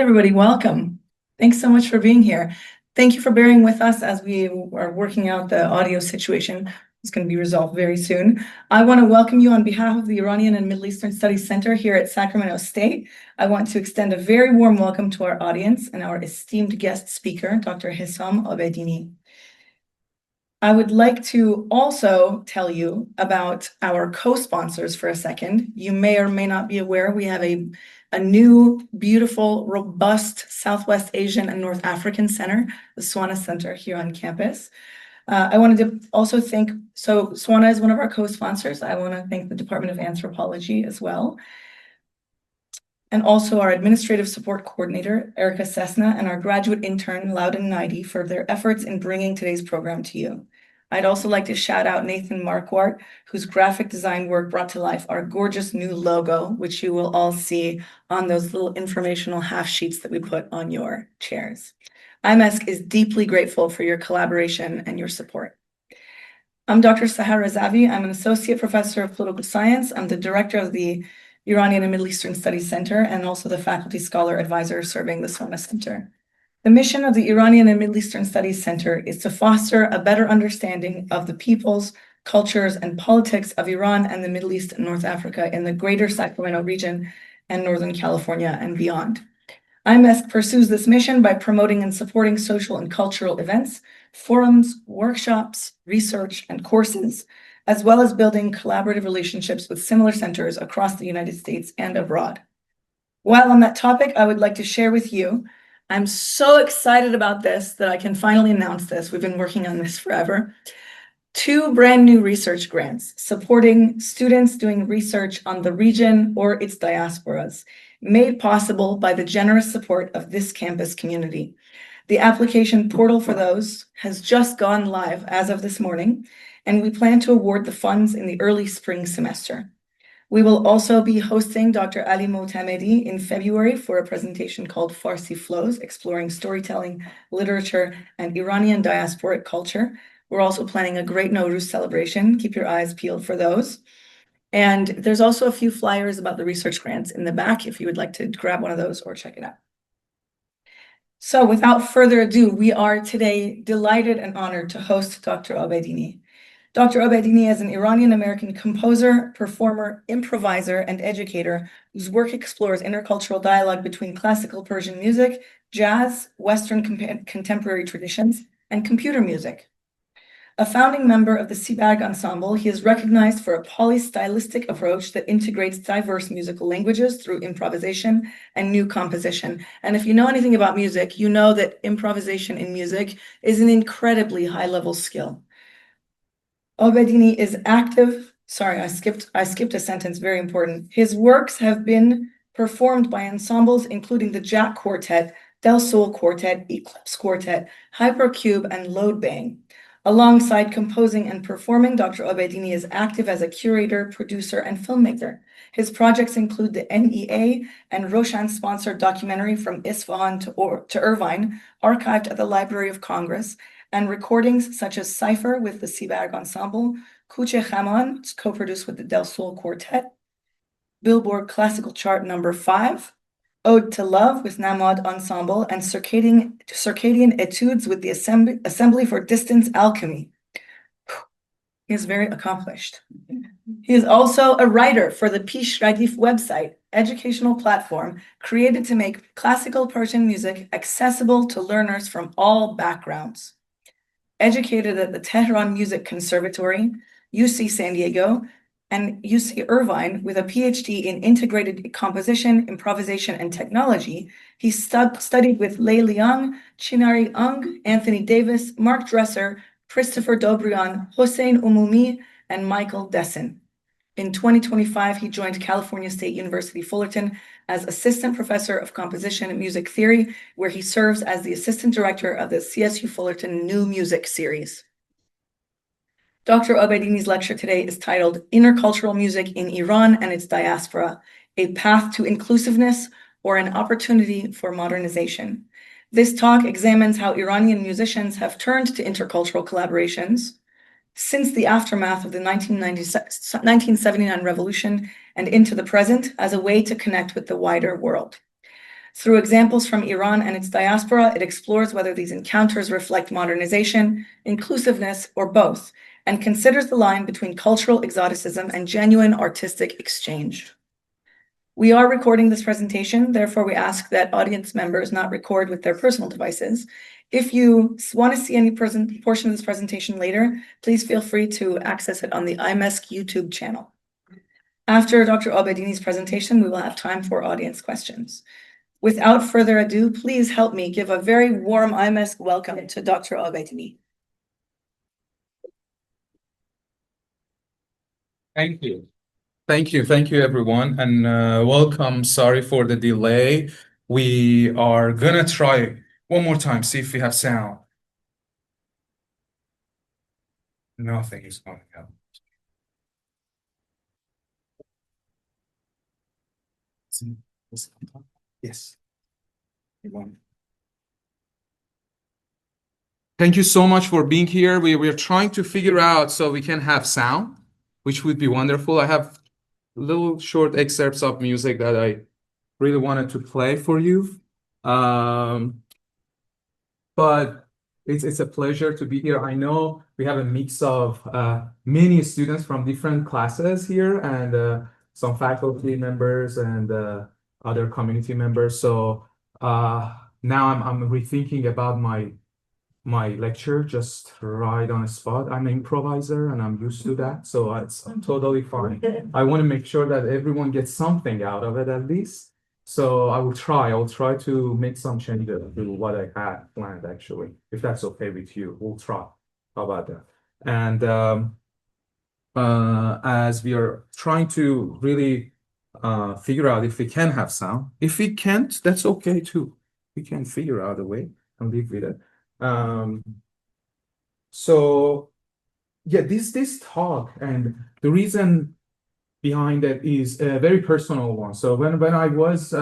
everybody. Welcome. Thanks so much for being here. Thank you for bearing with us as we are working out the audio situation. It's going to be resolved very soon. I want to welcome you on behalf of the Iranian and Middle Eastern Studies Center here at Sacramento State. I want to extend a very warm welcome to our audience and our esteemed guest speaker, Dr. Hissam Abedini. I would like to also tell you about our co-sponsors for a second. You may or may not be aware we have a new, beautiful, robust Southwest Asian and North African Center, the SWANA Center here on campus. I wanted to also thank, SWANA is one of our co-sponsors. I want to thank the Department of Anthropology as well. And also our administrative support coordinator, Erica Cessna, and our graduate intern, Loudon Naidi, for their efforts in bringing today's program to you. I'd also like to shout out Nathan Marquardt, whose graphic design work brought to life our gorgeous new logo, which you will all see on those little informational half sheets that we put on your chairs. IMESC is deeply grateful for your collaboration and your support. I'm Dr. Sahar Razavi. I'm an associate professor of political science. I'm the director of the Iranian and Middle Eastern Studies Center and also the faculty scholar advisor serving the SWANA Center. The mission of the Iranian and Middle Eastern Studies Center is to foster a better understanding of the peoples, cultures, and politics of Iran and the Middle East and North Africa in the greater Sacramento region and Northern California and beyond. IMESC pursues this mission by promoting and supporting social and cultural events, forums, workshops, research, and courses, as well as building collaborative relationships with similar centers across the United States and abroad. While on that topic, I would like to share with you, I'm so excited about this that I can finally announce this. We've been working on this forever. 2 brand new research grants supporting students doing research on the region or its diasporas, made possible by the generous support of this campus community. The application portal for those has just gone live as of this morning, and we plan to award the funds in the early spring semester. We will also be hosting Dr. Ali Motamedi in February for a presentation called Farsi Flows, exploring storytelling, literature, and Iranian diasporic culture. We're also planning a great Nowruz celebration. Keep your eyes peeled for those. And there's also a few flyers about the research grants in the back if you would like to grab one of those or check it out. So without further ado, we are today delighted and honored to host Dr. Abedini. Dr. Abedini is an Iranian-American composer, performer, improviser, and educator whose work explores intercultural dialogue between classical Persian music, jazz, Western contemporary traditions, and computer music. A founding member of the Seaberg Ensemble, he is recognized for a polystylistic approach that integrates diverse musical languages through improvisation and new composition. And if you know anything about music, you know that improvisation in music is an incredibly high-level skill. Abedini is active. Sorry, I skipped a sentence, very important. His works have been performed by ensembles including the Jack Quartet, Del Sol Quartet, Eclipse Quartet, Hypercube, and Load Bang. Alongside composing and performing, Dr. Abedini is active as a curator, producer, and filmmaker. His projects include the NEA and Roshan-sponsored documentary From Isfahan to Irvine, archived at the Library of Congress, and recordings such as Cypher with the Seaberg Ensemble, Kuche Khaman, co-produced with the Del Sol Quartet, Billboard Classical Chart number 5, Ode to Love with Namad Ensemble, and Circadian Etudes with the Assembly for Distance Alchemy. He is very accomplished. He is also a writer for the Pish Radif website, educational platform created to make classical Persian music accessible to learners from all backgrounds. Educated at the Tehran Music Conservatory, UC San Diego, and UC Irvine with a PhD in integrated composition, improvisation, and technology, he studied with Lei Liang, Chinari Ung, Anthony Davis, Mark Dresser, Christopher Dobrian, Hossein Umumi, and Michael Dessin. In 2025, he joined California State University Fullerton as Assistant Professor of Composition and Music Theory, where he serves as the Assistant Director of the CSU Fullerton New Music Series. Dr. Abedini's lecture today is titled Intercultural Music in Iran and its Diaspora, A Path to Inclusiveness or an Opportunity for Modernization. This talk examines how Iranian musicians have turned to intercultural collaborations since the aftermath of the 1979 revolution and into the present as a way to connect with the wider world. Through examples from Iran and its diaspora, it explores whether these encounters reflect modernization, inclusiveness, or both, and considers the line between cultural exoticism and genuine artistic exchange. We are recording this presentation, therefore we ask that audience members not record with their personal devices. If you want to see any portion of this presentation later, please feel free to access it on the IMESC YouTube channel. After Dr. Abedini's presentation, we will have time for audience questions. Without further ado, please help me give a very warm IMESC welcome to Dr. Abedini. Thank you. Thank you, everyone, and welcome. Sorry for the delay. We are gonna try one more time, see if we have sound. Nothing is coming up. Yes. Thank you so much for being here. We are trying to figure out so we can have sound, which would be wonderful. I have little short excerpts of music that I really wanted to play for you. But it's a pleasure to be here. I know we have a mix of many students from different classes here and some faculty members and other community members. So now I'm rethinking about my lecture just right on the spot. I'm an improviser and I'm used to that, so it's totally fine. I want to make sure that everyone gets something out of it at least. So I'll try to make some changes to what I had planned actually, if that's okay with you. We'll try. How about that? And as we are trying to really figure out if we can have sound. If we can't, that's okay too. We can figure out a way and live with it. So yeah, this talk and the reason behind it is a very personal one. So when I was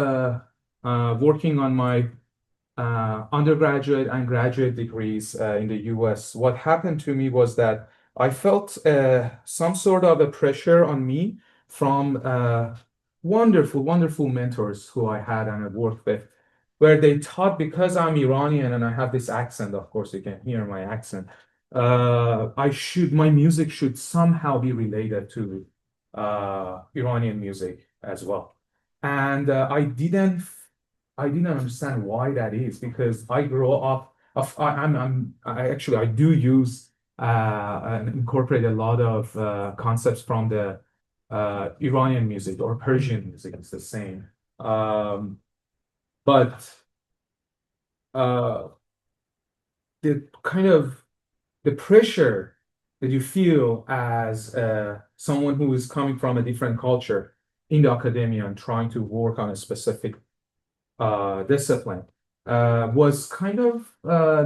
working on my undergraduate and graduate degrees in the US, what happened to me was that I felt some sort of a pressure on me from wonderful mentors who I had and I worked with, where they taught, because I'm Iranian and I have this accent, of course you can hear my accent, my music should somehow be related to Iranian music as well. And I didn't understand why that is, because I grew up I do use and incorporate a lot of concepts from the Iranian music or Persian music. It's the same. But the kind of the pressure that you feel as someone who is coming from a different culture in the academia and trying to work on a specific discipline was kind of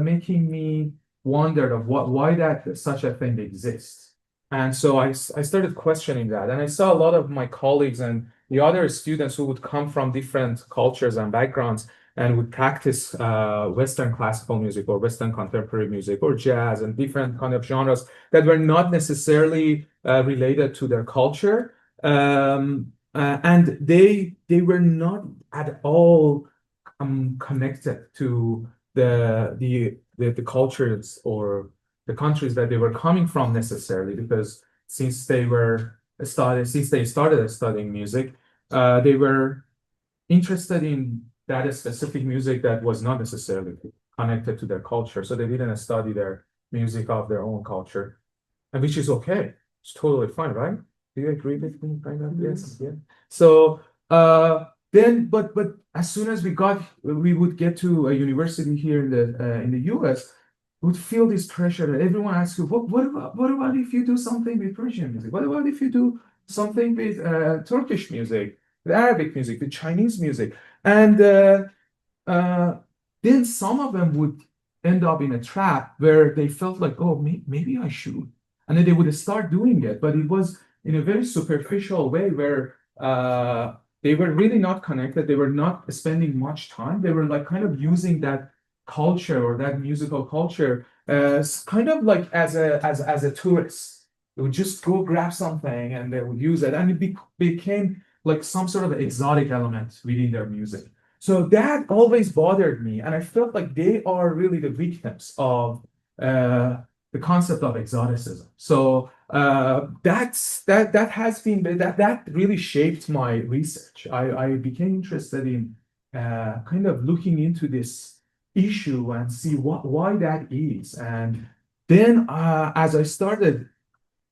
making me wonder of why that such a thing exists. And so I started questioning that, and I saw a lot of my colleagues and the other students who would come from different cultures and backgrounds and would practice Western classical music or Western contemporary music or jazz and different kind of genres that were not necessarily related to their culture. And they were not at all connected to the cultures or the countries that they were coming from necessarily, because since they started studying music, they were interested in that specific music that was not necessarily connected to their culture. So they didn't study their music of their own culture, and which is okay. It's totally fine, right? Do you agree with me? Kind of? Yes. Yeah. So then, but as soon as we would get to a university here in the US, would feel this pressure that everyone asks you, what about if you do something with Persian music? What about if you do something with Turkish music, with Arabic music, with Chinese music? And then some of them would end up in a trap where they felt like, oh, maybe I should. And then they would start doing it, but it was in a very superficial way where they were really not connected. They were not spending much time. They were like kind of using that culture or that musical culture as kind of like as a tourist. They would just go grab something and they would use it, and it became like some sort of exotic element within their music. So that always bothered me, and I felt like they are really the victims of the concept of exoticism. So that has been that really shaped my research. I became interested in kind of looking into this issue and see why that is. And then as I started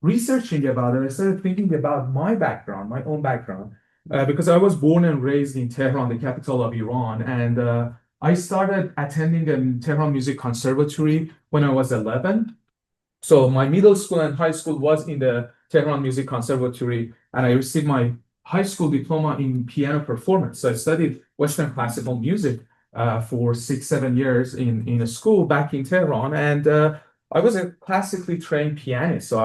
researching about it, I started thinking about my background, my own background, because I was born and raised in Tehran, the capital of Iran, and I started attending a Tehran Music Conservatory when I was 11. So my middle school and high school was in the Tehran Music Conservatory, and I received my high school diploma in piano performance. So I studied Western classical music for 6, 7 years in a school back in Tehran, and I was a classically trained pianist, so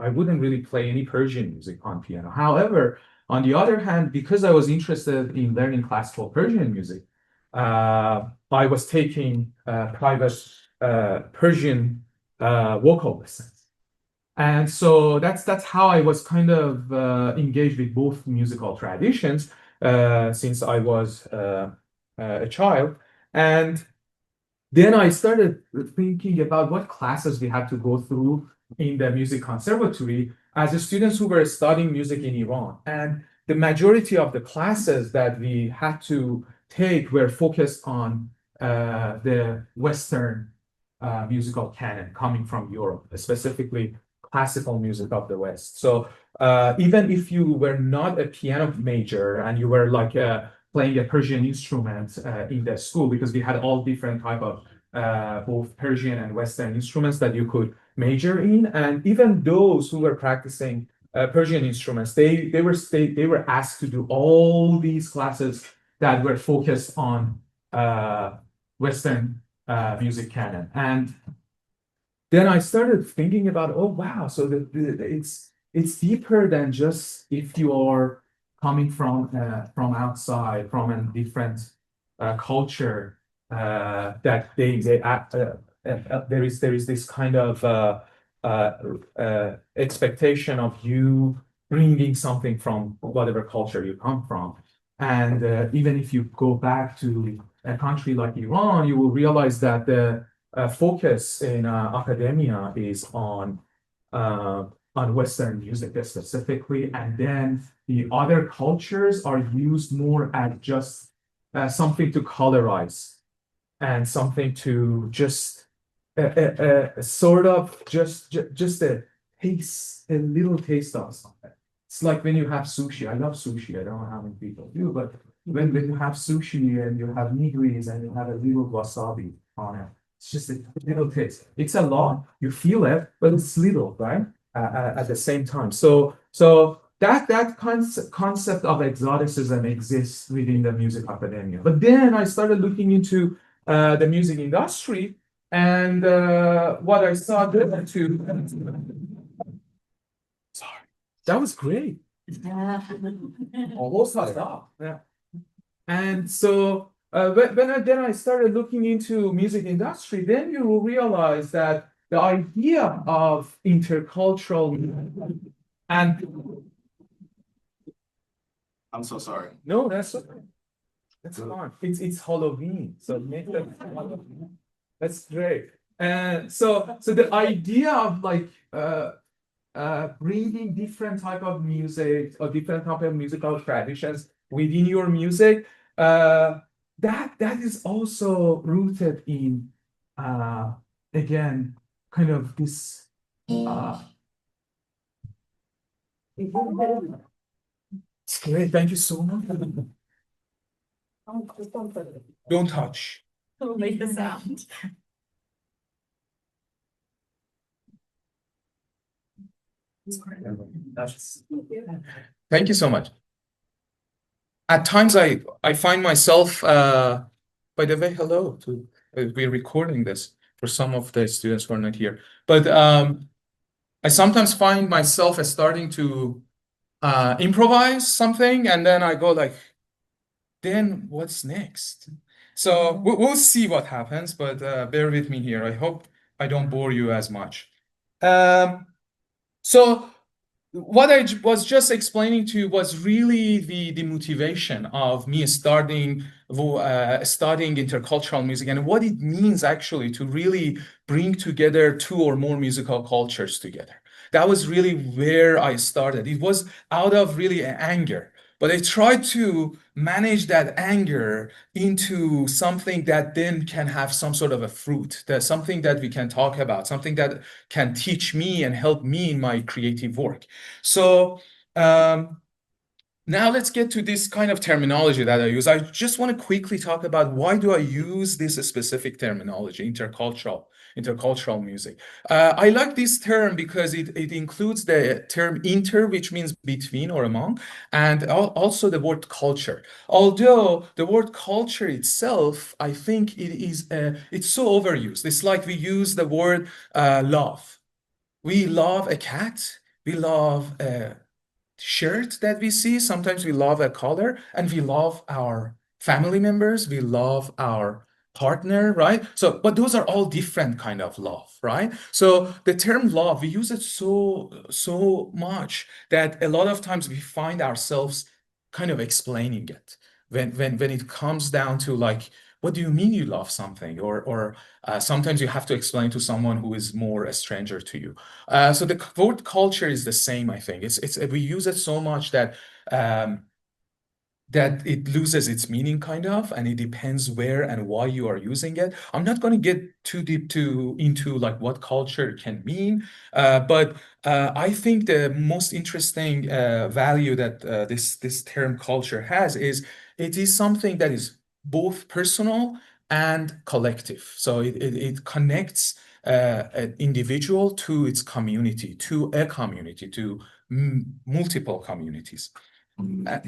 I wouldn't really play any Persian music on piano. However, on the other hand, because I was interested in learning classical Persian music, I was taking private Persian vocal lessons. And so that's how I was kind of engaged with both musical traditions since I was a child. And then I started thinking about what classes we had to go through in the music conservatory as the students who were studying music in Iran. And the majority of the classes that we had to take were focused on the Western musical canon coming from Europe, specifically classical music of the West. So even if you were not a piano major and you were like playing a Persian instrument in the school, because we had all different type of both Persian and Western instruments that you could major in, and even those who were practicing Persian instruments, they were asked to do all these classes that were focused on Western music canon. And then I started thinking about, oh wow, so it's deeper than just if you are coming from outside, from a different culture, that there is this kind of expectation of you bringing something from whatever culture you come from. And even if you go back to a country like Iran, you will realize that the focus in academia is on Western music specifically, and then the other cultures are used more as just something to colorize and something to just sort of just a taste, a little taste of something. It's like when you have sushi. I love sushi. I don't know how many people do, but when you have sushi and you have nigiris and you have a little wasabi on it, it's just a little taste. It's a lot. You feel it, but it's little, right? At the same time. So that concept of exoticism exists within the music academia. But then I started looking into the music industry, and what I saw there too. Sorry, that was great. Almost got it off. Yeah. And so then I started looking into music industry, then you will realize that the idea of intercultural and I'm so sorry. no, that's fine. It's Halloween, so that's great. And so the idea of like bringing different type of music or different type of musical traditions within your music, that is also rooted in again kind of this it's great. Thank you so much. Don't touch. It'll make the sound. Thank you so much. At times I find myself, by the way, hello to we're recording this for some of the students who are not here. But I sometimes find myself starting to improvise something, and then I go like, then what's next? So we'll see what happens, but bear with me here. I hope I don't bore you as much. So what I was just explaining to you was really the motivation of me studying intercultural music and what it means actually to really bring together two or more musical cultures together. That was really where I started. It was out of really anger, but I tried to manage that anger into something that then can have some sort of a fruit, that something that we can talk about, something that can teach me and help me in my creative work. So now let's get to this kind of terminology that I use. I just want to quickly talk about why do I use this specific terminology, intercultural music. I like this term because it includes the term inter, which means between or among, and also the word culture. Although the word culture itself, I think it's so overused. It's like we use the word love. We love a cat. We love shirt that we see. Sometimes we love a color and we love our family members. We love our partner, right? So, but those are all different kind of love, right? So the term love, we use it so much that a lot of times we find ourselves kind of explaining it when it comes down to like, what do you mean you love something? Or sometimes you have to explain to someone who is more a stranger to you. So the word culture is the same, I think. It's we use it so much um, that it loses its meaning kind of, and it depends where and why you are using it. I'm not going to get too deep into like what culture can mean, but I think the most interesting value that this term culture has is it is something that is both personal and collective. So it connects an individual to its community, to a community, to multiple communities. Uh,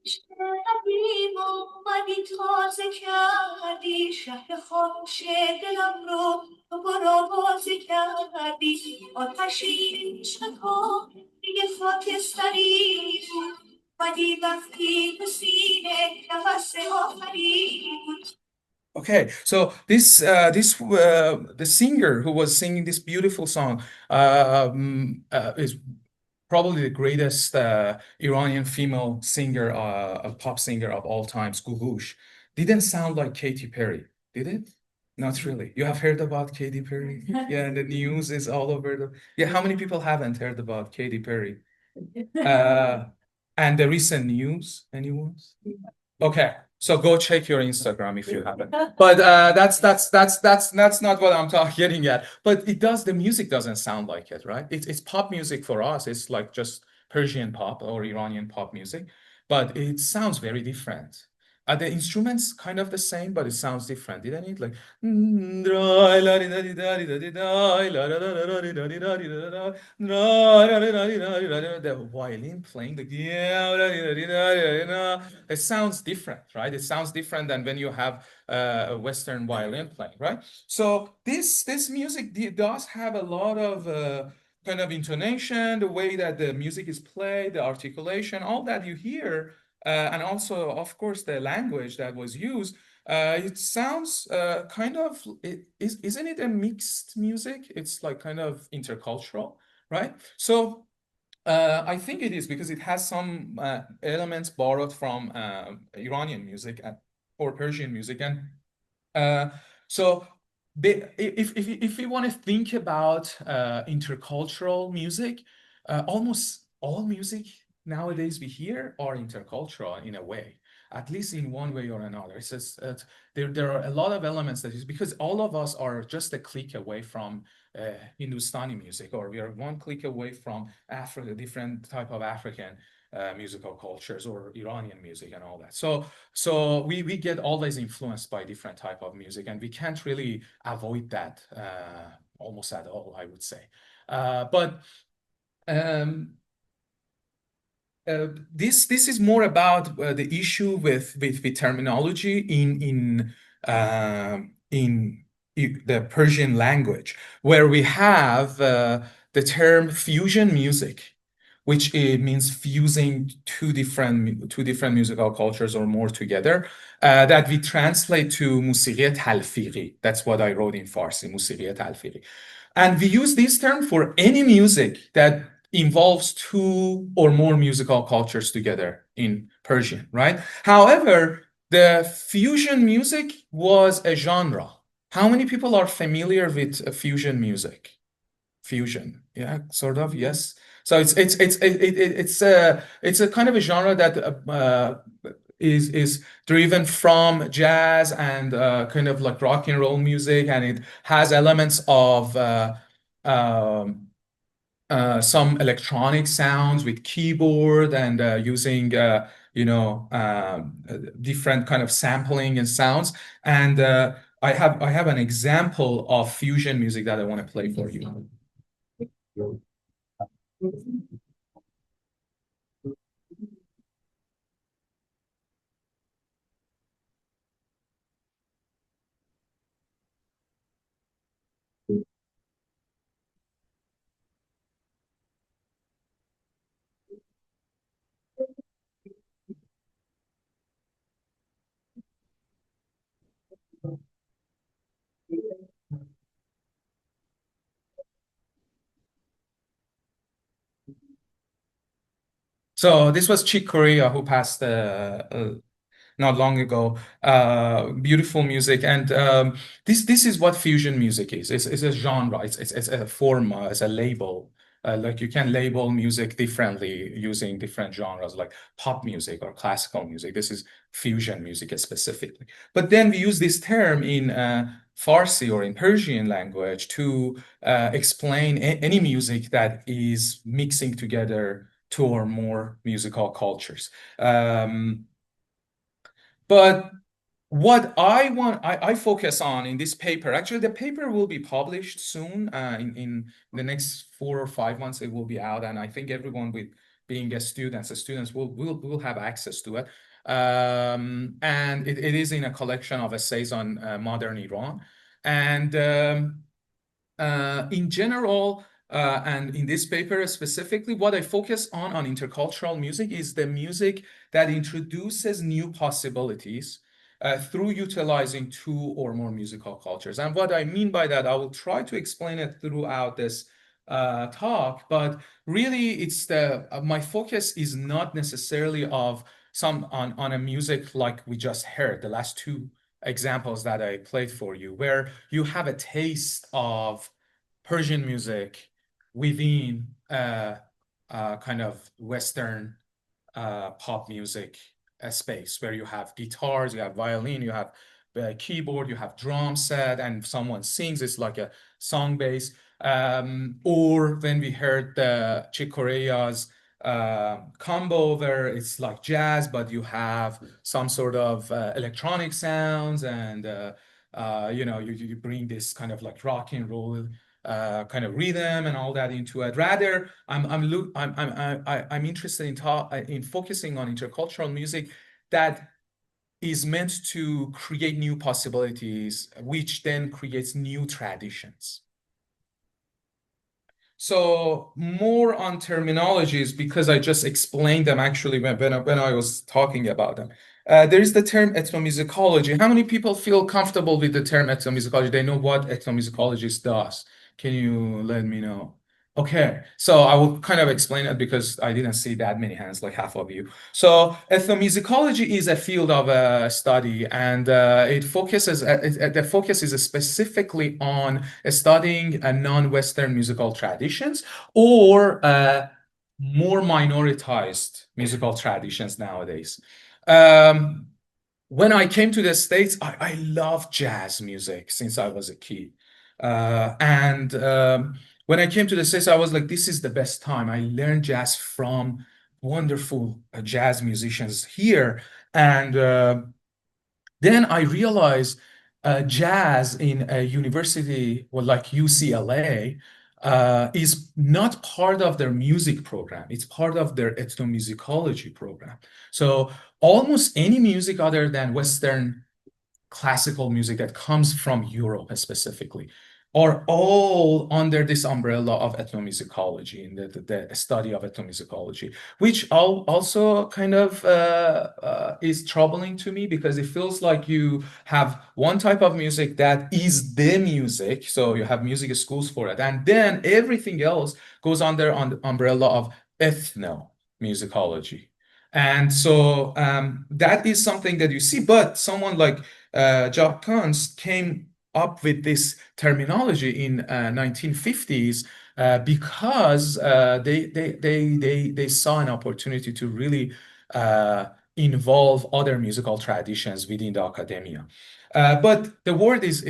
شبیم اومدی تازه کردی شهر خاموش دلم رو دوباره بازی کردی آتشی عشقا دیگه خاکستری بود اومدی وقتی به سینه نفس آخری بود. Okay, so the singer who was singing this beautiful song is probably the greatest Iranian female singer, a pop singer of all times, Gugush. Didn't sound like Katy Perry, did it? Not really. You have heard about Katy Perry? Yeah, and the news is all over yeah, how many people haven't heard about Katy Perry? Uh, and the recent news, anyone? Okay, so go check your Instagram if you haven't. But that's not what I'm getting at. But the music doesn't sound like it, right? It's pop music for us. It's like just Persian pop or Iranian pop music, but it sounds very different. The instruments kind of the same, but it sounds different, didn't it? Like the violin playing the it sounds different, right? It sounds different than when you have a Western violin playing, right? So this music does have a lot of kind of intonation, the way that the music is played, the articulation, all that you hear, and also, of course, the language that was used. It sounds kind of, isn't it a mixed music? It's like kind of intercultural, right? So I think it is because it has some elements borrowed from Iranian music or Persian music, and uh, so if we want to think about intercultural music, almost all music nowadays we hear are intercultural in a way, at least in one way or another. It's just there are a lot of elements that is because all of us are just a click away from Hindustani music, or we are one click away from Africa, different type of African musical cultures, or Iranian music and all that. So we get always influenced by different type of music, and we can't really avoid that almost at all, I would say. But this is more about the issue with terminology in the Persian language, where we have the term fusion music, which means fusing two different musical cultures or more together, that we translate to موسیقی تلفیقی. That's what I wrote in Farsi, موسیقی تلفیقی. And we use this term for any music that involves two or more musical cultures together in Persian, right? However, the fusion music was a genre. How many people are familiar with fusion music? Fusion, yeah, sort of, yes. So it's a kind of a genre that is driven from jazz and kind of like rock and roll music, and it has elements of some electronic sounds with keyboard and using different kind of sampling and sounds. And I have an example of fusion music that I want to play for you. So this was Chick Corea, who passed not long ago. Beautiful music, and this is what fusion music is. It's a genre. It's a form. It's a label. Like you can label music differently using different genres, like pop music or classical music. This is fusion music specifically. But then we use this term in Farsi or in Persian language to explain any music that is mixing together two or more musical cultures. But what I focus on in this paper, actually the paper will be published soon, in the next 4 or 5 months it will be out, and I think everyone with being the students will have access to it. And it is in a collection of essays on modern Iran. And in general, and in this paper specifically, what I focus on intercultural music is the music that introduces new possibilities through utilizing two or more musical cultures. And what I mean by that, I will try to explain it throughout this talk, but really it's my focus is not necessarily on a music like we just heard, the last two examples that I played for you, where you have a taste of Persian music within kind of Western pop music space, where you have guitars, you have violin, you have keyboard, you have drum set, and someone sings. It's like a song base. Or when we heard the Chick Corea's combo, where it's like jazz, but you have some sort of electronic sounds, and you bring this kind of like rock and roll kind of rhythm and all that into it. Rather, I'm interested in focusing on intercultural music that is meant to create new possibilities, which then creates new traditions. So more on terminologies, because I just explained them actually when I was talking about them. There is the term ethnomusicology. How many people feel comfortable with the term ethnomusicology? They know what ethnomusicology does. Can you let me know? Okay, so I will kind of explain it because I didn't see that many hands, like half of you. So ethnomusicology is a field of study, and the focus is specifically on studying non-Western musical traditions or more minoritized musical traditions nowadays. When I came to the States, I loved jazz music since I was a kid. When I came to the States, I was like, this is the best time. I learned jazz from wonderful jazz musicians here. And then I realized jazz in a university well, like UCLA is not part of their music program. It's part of their ethnomusicology program. So almost any music other than Western classical music that comes from Europe specifically are all under this umbrella of ethnomusicology and the study of ethnomusicology, which also kind of is troubling to me because it feels like you have one type of music that is the music, so you have music schools for it, and then everything else goes under on the umbrella of ethnomusicology. And so that is something that you see, but someone like Jacques Kunst came up with this terminology in 1950s because they saw an opportunity to really involve other musical traditions within the academia. But the word is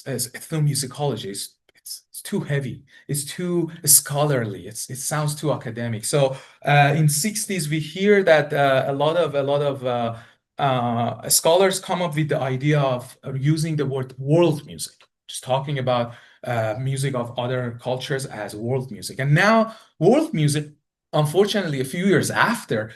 ethnomusicology. It's too heavy. It's too scholarly. It sounds too academic. So in 60s we hear that a lot of scholars come up with the idea of using the word world music, just talking about music of other cultures as world music. And now world music, unfortunately, a few years after,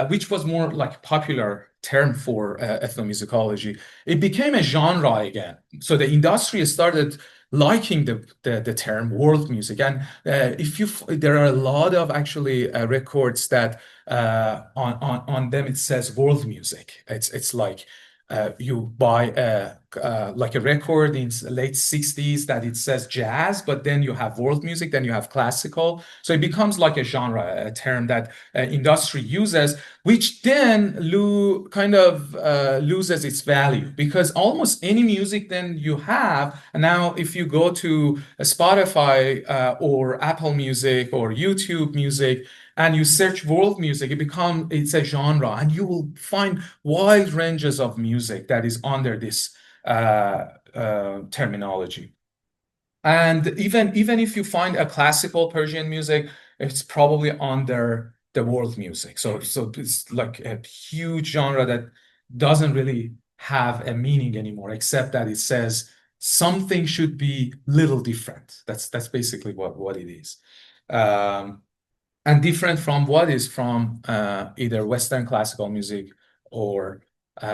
which was more like popular term for ethnomusicology, it became a genre again. So the industry started liking the term world music. And there are a lot of actually records that on them it says world music. It's like you buy like a record in late 60s that it says jazz, but then you have world music, then you have classical. So it becomes like a genre, a term that industry uses, which then kind of loses its value because almost any music then you have. And now if you go to Spotify or Apple Music or YouTube Music, and you search world music, it's a genre, and you will find wide ranges of music that is under this terminology. And even if you find a classical Persian music, it's probably under the world music. So it's like a huge genre that doesn't really have a meaning anymore, except that it says something should be little different. That's basically what it is. And different from what is from either Western classical music or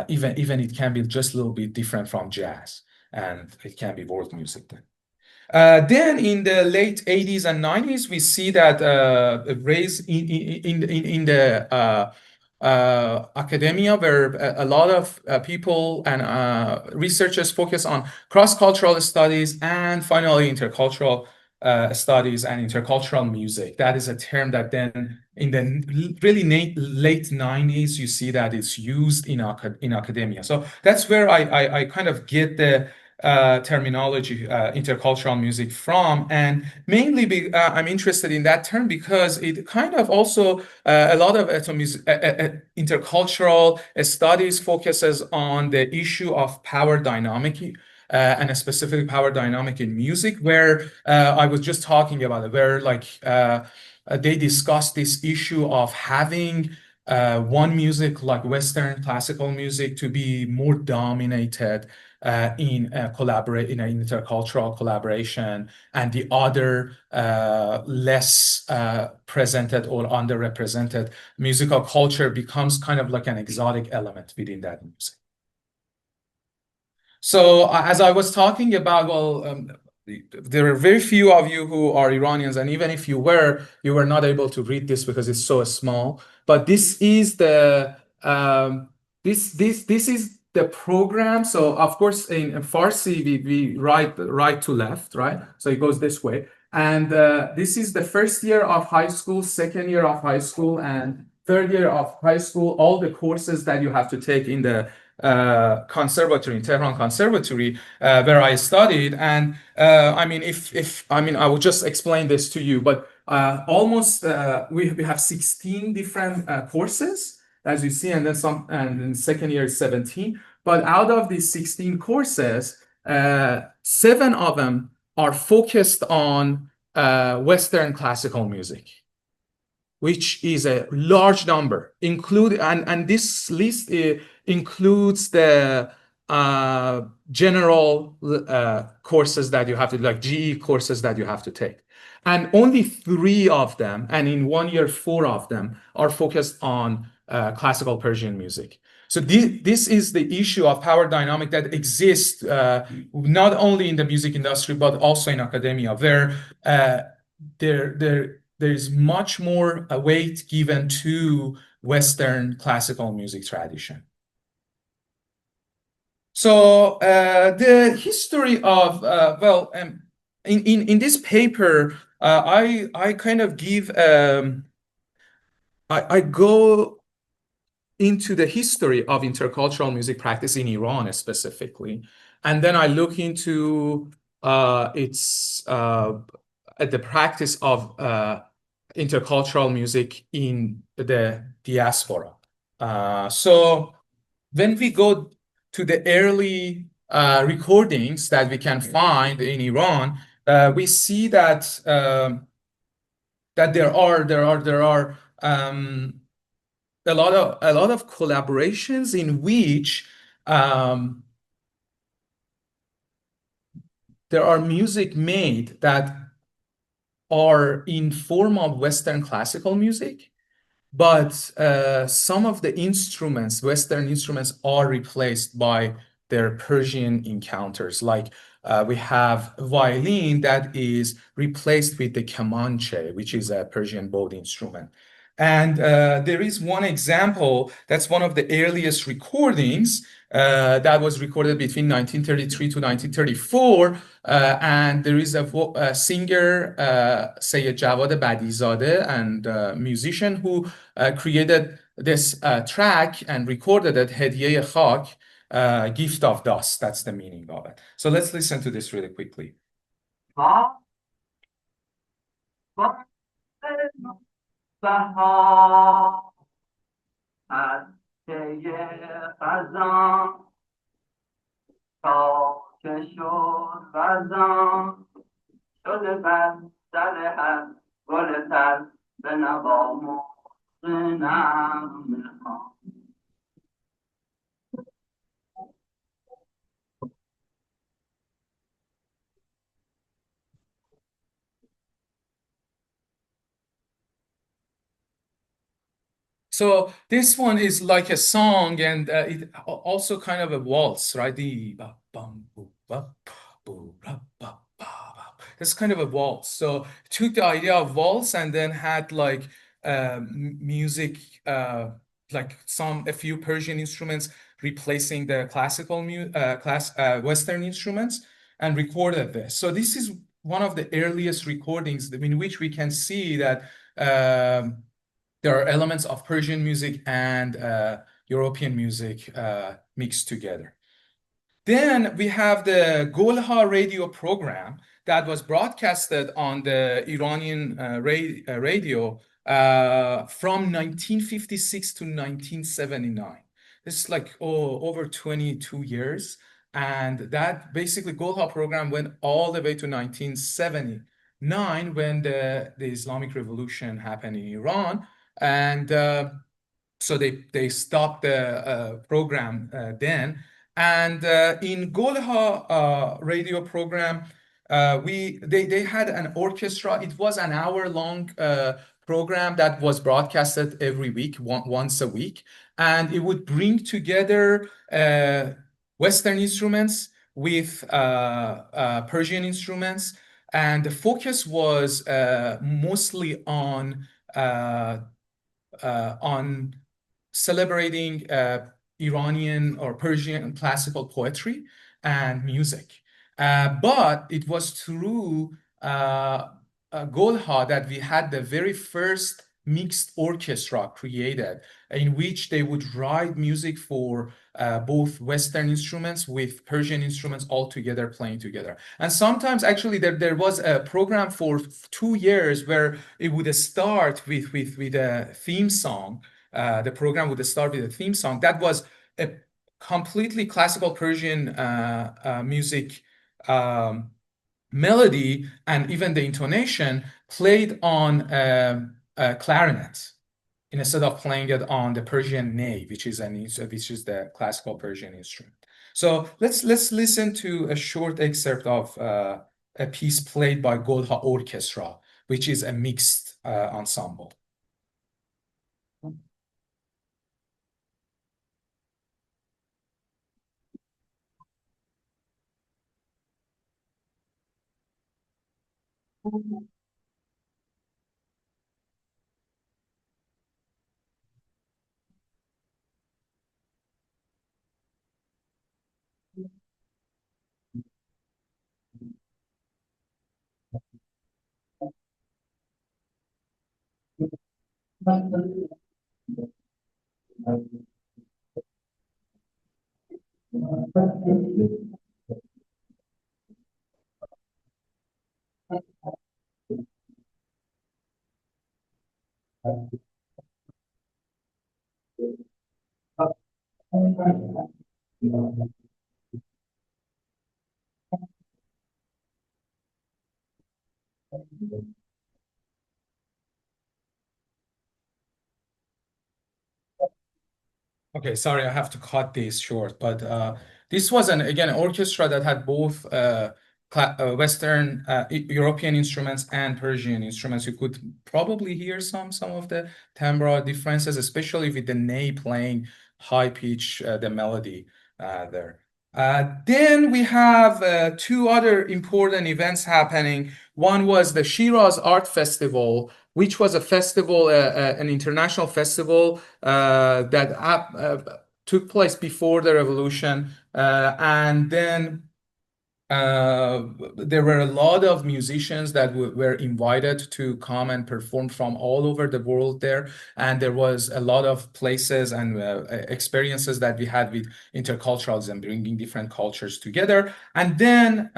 even it can be just a little bit different from jazz, and it can be world music then. Then in the late 80s and 90s, we see that raise in the academia where a lot of people and researchers focus on cross-cultural studies and finally intercultural studies and intercultural music. That is a term that then in the really late 90s, you see that it's used in academia. So that's where I kind of get the terminology intercultural music from, and mainly I'm interested in that term because it kind of also a lot of intercultural studies focuses on the issue of power dynamic and a specific power dynamic in music, where I was just talking about it, where like they discussed this issue of having one music like Western classical music to be more dominated in an intercultural collaboration, and the other less presented or underrepresented musical culture becomes kind of like an exotic element within that music. So as I was talking about, well, there are very few of you who are Iranians, and even if you were not able to read this because it's so small. But this is the this is the program. So of course in Farsi we write right to left, right? So it goes this way. And this is the first year of high school, second year of high school, and third year of high school. All the courses that you have to take in the conservatory, in Tehran Conservatory, where I studied. And I mean, I will just explain this to you, but almost we have 16 different courses, as you see, and then and in second year 17. But out of these 16 courses, 7 of them are focused on Western classical music, which is a large number. And this list includes the general courses that you have to, like GE courses that you have to take. And only 3 of them, and in 1 year, 4 of them are focused on classical Persian music. So this is the issue of power dynamic that exists not only in the music industry, but also in academia, where there is much more weight given to Western classical music tradition. So the history of in this paper, I kind of give I go into the history of intercultural music practice in Iran specifically, and then I look into the practice of intercultural music in the diaspora. So when we go to the early recordings that we can find in Iran, we see that there are a lot of collaborations in which there are music made that are in form of Western classical music, but some of the instruments, Western instruments, are replaced by their Persian encounters. Like we have violin that is replaced with the kamanche, which is a Persian bowed instrument. And there is one example that's one of the earliest recordings that was recorded between 1933 to 1934. And there is a singer, Sayyid Jawad Badizadeh, and a musician who created this track and recorded it, Hediye Khak, gift of dust. That's the meaning of it. So let's listen to this really quickly. شده بر سر هر گل تر به نوا نغمه‌ها. So this one is like a song, and it also kind of a waltz, right? The ba bum boo ba boo ra ba ba ba. It's kind of a waltz. So took the idea of waltz and then had like music, like a few Persian instruments replacing the classical Western instruments, and recorded this. So this is one of the earliest recordings in which we can see that there are elements of Persian music and European music mixed together. Then we have the Golha radio program that was broadcasted on the Iranian radio from 1956 to 1979. This is like over 22 years. And that basically Golha program went all the way to 1979 when the Islamic Revolution happened in Iran. And so they stopped the program then. And in Golha radio program, they had an orchestra. It was an hour-long program that was broadcasted every week, once a week, and it would bring together Western instruments with Persian instruments, and the focus was mostly on celebrating Iranian or Persian classical poetry and music. But it was through Golha that we had the very first mixed orchestra created, in which they would write music for both Western instruments with Persian instruments all together playing together. And sometimes actually there was a program for 2 years where it would start with a theme song. The program would start with a theme song that was a completely classical Persian music melody, and even the intonation played on clarinet. instead of playing it on the Persian ney, which is the classical Persian instrument. So let's listen to a short excerpt of a piece played by Golha Orchestra, which is a mixed ensemble. Okay, sorry, I have to cut this short, but this was an orchestra that had both Western European instruments and Persian instruments. You could probably hear some of the timbre differences, especially with the ney playing high pitch the melody there. Then we have two other important events happening. One was the Shiraz Art Festival, which was a festival, an international festival that took place before the revolution. And then there were a lot of musicians that were invited to come and perform from all over the world there. And there was a lot of places and experiences that we had with interculturalism, bringing different cultures together. And then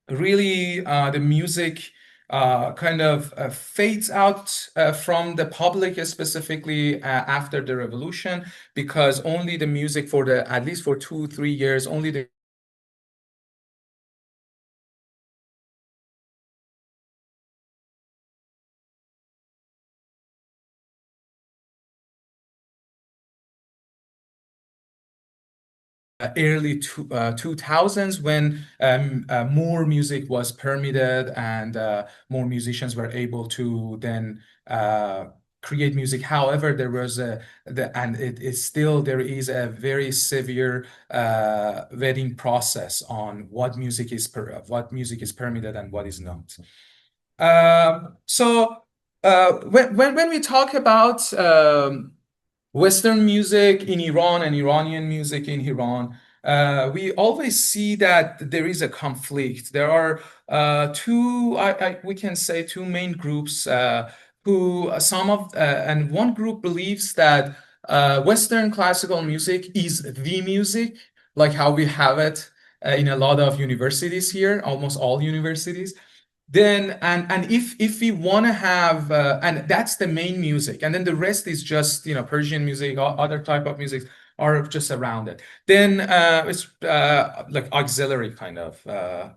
really the music kind of fades out from the public, specifically after the revolution, because only the music at least for 2-3 years, only the early 2000s when more music was permitted and more musicians were able to then create music. However, there was there is a very severe vetting process on what music is permitted and what is not. So when we talk about Western music in Iran and Iranian music in Iran, we always see that there is a conflict. There are we can say two main groups and one group believes that Western classical music is the music, like how we have it in a lot of universities here, almost all universities. Then and if we want to have and that's the main music, and then the rest is just Persian music, other type of music are just around it. Then it's like auxiliary kind of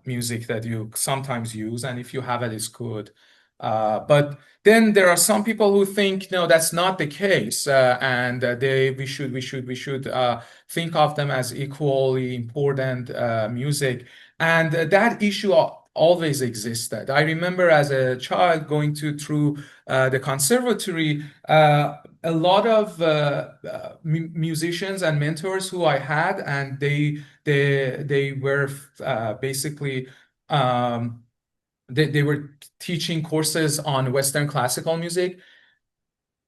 music that you sometimes use, and if you have it, it's good. But then there are some people who think no, that's not the case, and we should think of them as equally important music, and that issue always existed. I remember as a child going through the conservatory, a lot of musicians and mentors who I had, and they were basically they were teaching courses on Western classical music.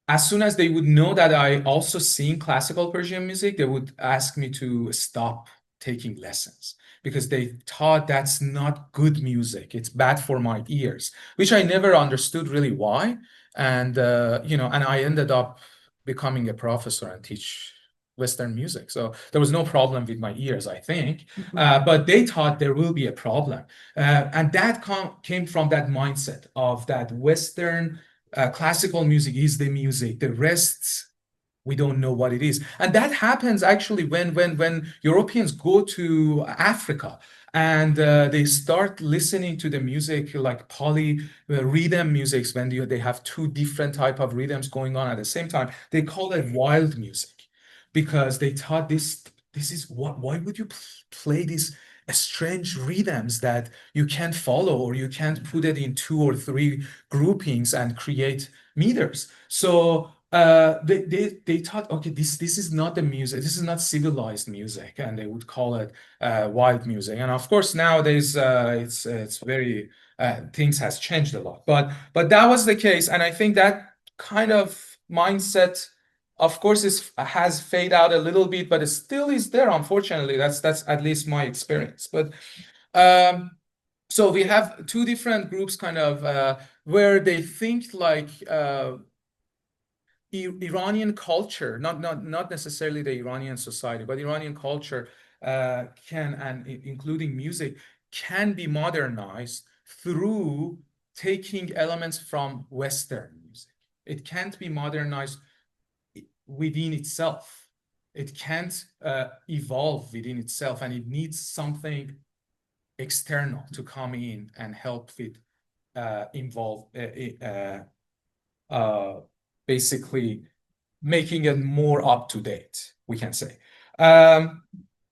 As soon as they would know that I also sing classical Persian music, they would ask me to stop taking lessons because they thought that's not good music. It's bad for my ears, which I never understood really why. And and I ended up becoming a professor and teach Western music. So there was no problem with my ears, I think. But they thought there will be a problem. And that came from that mindset of that Western classical music is the music. The rest We don't know what it is. And that happens actually when Europeans go to Africa and they start listening to the music like poly rhythm musics when they have two different type of rhythms going on at the same time. They call it wild music because they thought this is what, why would you play these strange rhythms that you can't follow, or you can't put it in 2 or 3 groupings and create meters. So they thought, okay, this is not the music, this is not civilized music, and they would call it wild music. And of course nowadays it's very things has changed a lot, but that was the case. And I think that kind of mindset, of course, has faded out a little bit, but it still is there, unfortunately. That's at least my experience. But so we have two different groups kind of where they think like Iranian culture, not necessarily the Iranian society, but Iranian culture can, and including music, can be modernized through taking elements from Western music. It can't be modernized within itself. It can't evolve within itself, and it needs something external to come in and help it basically making it more up to date, we can say.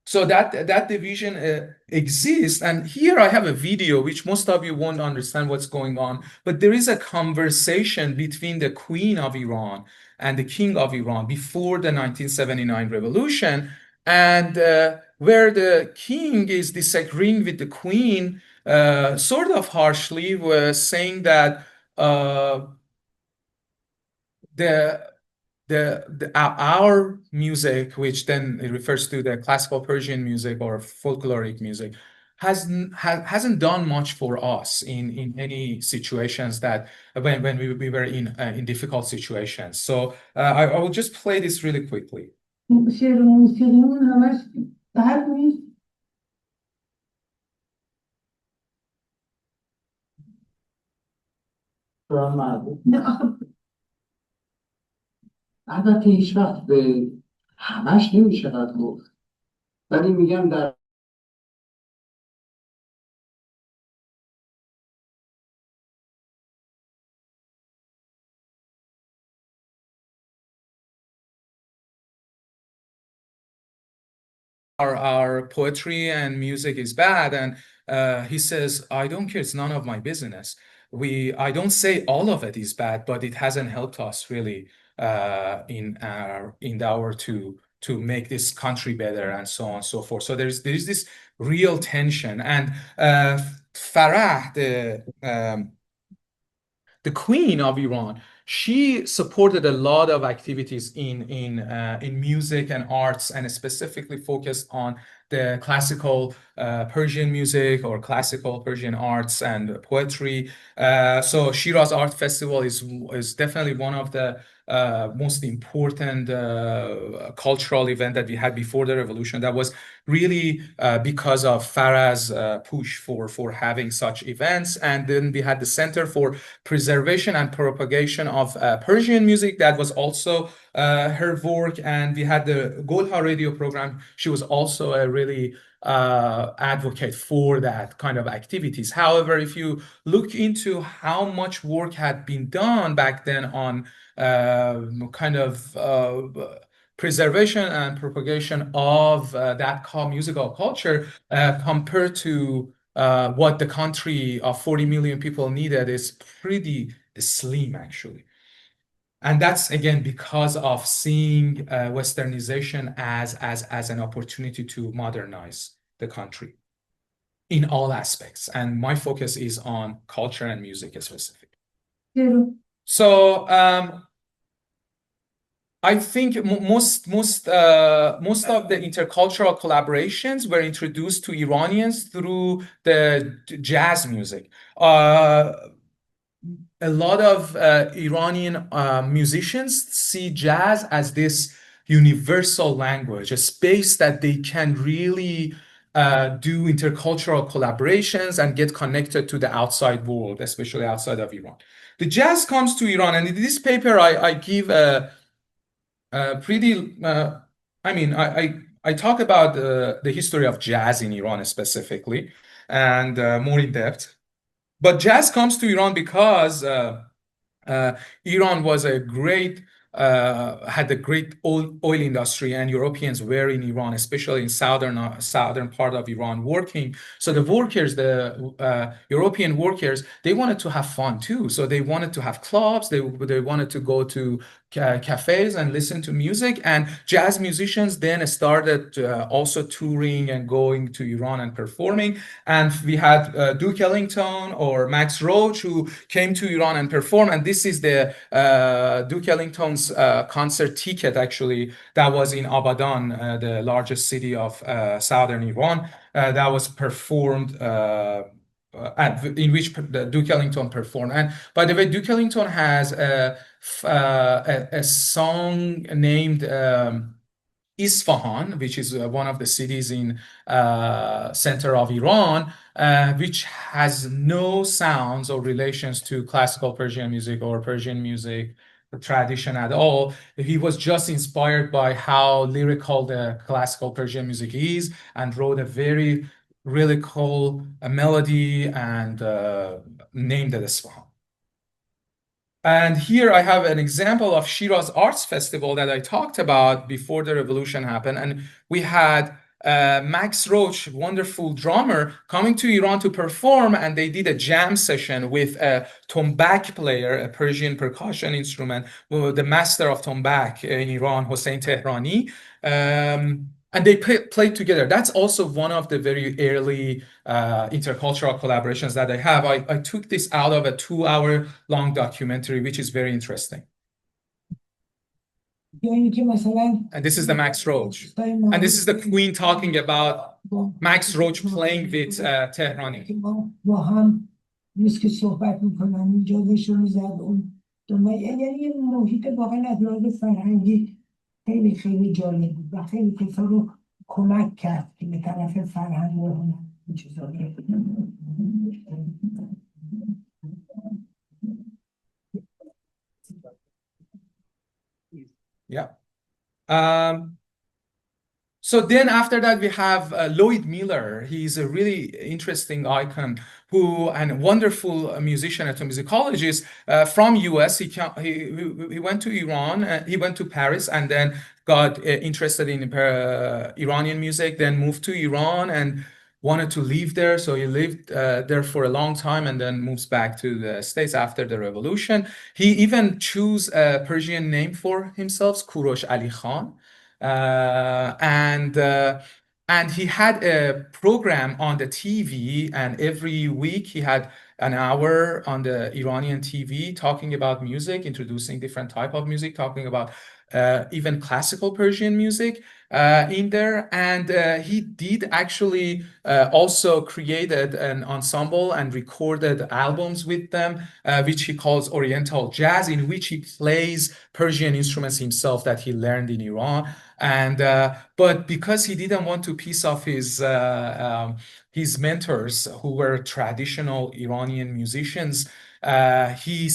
So that division exists. And here I have a video which most of you won't understand what's going on, but there is a conversation between the Queen of Iran and the King of Iran before the 1979 revolution, and where the king is disagreeing with the queen sort of harshly, was saying that our music, which then it refers to the classical Persian music or folkloric music, hasn't done much for us in any situations that when we were in difficult situations. So I will just play this really quickly. البته هیچ وقت به همش نمیشه قد گفت، ولی میگم در our poetry and music is bad, and he says, I don't care, it's none of my business. I don't say all of it is bad, but it hasn't helped us really in our endeavor to make this country better, and so on and so forth. So there's this real tension. And Farah, the Queen of Iran, she supported a lot of activities in music and arts, and specifically focused on the classical Persian music or classical Persian arts and poetry. So Shiraz Art Festival is definitely one of the most important cultural event that we had before the revolution. That was really because of Farah's push for having such events. And then we had the Center for Preservation and Propagation of Persian Music. That was also her work. And we had the Golha radio program. She was also a really advocate for that kind of activities. However, if you look into how much work had been done back then on kind of preservation and propagation of that musical culture compared to what the country of 40 million people needed, is pretty slim, actually. And that's, again, because of seeing Westernization as an opportunity to modernize the country in all aspects. And my focus is on culture and music specifically. Yeah. So I think most of the intercultural collaborations were introduced to Iranians through the jazz music. A lot of Iranian musicians see jazz as this universal language, a space that they can really do intercultural collaborations and get connected to the outside world, especially outside of Iran. The jazz comes to Iran, and in this paper I give I mean, I talk about the history of jazz in Iran specifically and more in depth. But jazz comes to Iran because uh, Iran was a great had a great oil industry, and Europeans were in Iran, especially in southern part of Iran, working. So the workers, the European workers, they wanted to have fun too. So they wanted to have clubs. They wanted to go to cafes and listen to music. And jazz musicians then started also touring and going to Iran and performing. And we had Duke Ellington or Max Roach who came to Iran and performed. And this is the Duke Ellington's concert ticket, actually, that was in Abadan, the largest city of southern Iran, that was performed. In which Duke Ellington performed. And by the way, Duke Ellington has a song named Isfahan, which is one of the cities in center of Iran, which has no sounds or relations to classical Persian music or Persian music tradition at all. He was just inspired by how lyrical the classical Persian music is and wrote a very really cool melody and named it Isfahan. And here I have an example of Shiraz Arts Festival that I talked about before the revolution happened. And we had Max Roach, wonderful drummer, coming to Iran to perform, and they did a jam session with a tombak player, a Persian percussion instrument, the master of tombak in Iran, Hossein Tehrani. And they played together. That's also one of the very early intercultural collaborations that I have. I took this out of a 2-hour long documentary, which is very interesting. And this is the Max Roach. And this is the Queen talking about Max Roach playing with Tehrani. خیلی خیلی جالب بود و خیلی کسا رو کمک کرد که به طرف فرهنگ و هنر این چیزا بره. Yeah. So then after that, we have Lloyd Miller. He's a really interesting icon and a wonderful musician, ethnomusicologist from US. He went to Iran, he went to Paris, and then got interested in Iranian music, then moved to Iran and wanted to live there. So he lived there for a long time and then moves back to the States after the revolution. He even chose a Persian name for himself, Kurosh Ali Khan. And he had a program on the TV, and every week he had an hour on the Iranian TV talking about music, introducing different type of music, talking about even classical Persian music in there. And he did actually also created an ensemble and recorded albums with them, which he calls Oriental Jazz, in which he plays Persian instruments himself that he learned in Iran. And but because he didn't want to piss off his mentors, who were traditional Iranian musicians, he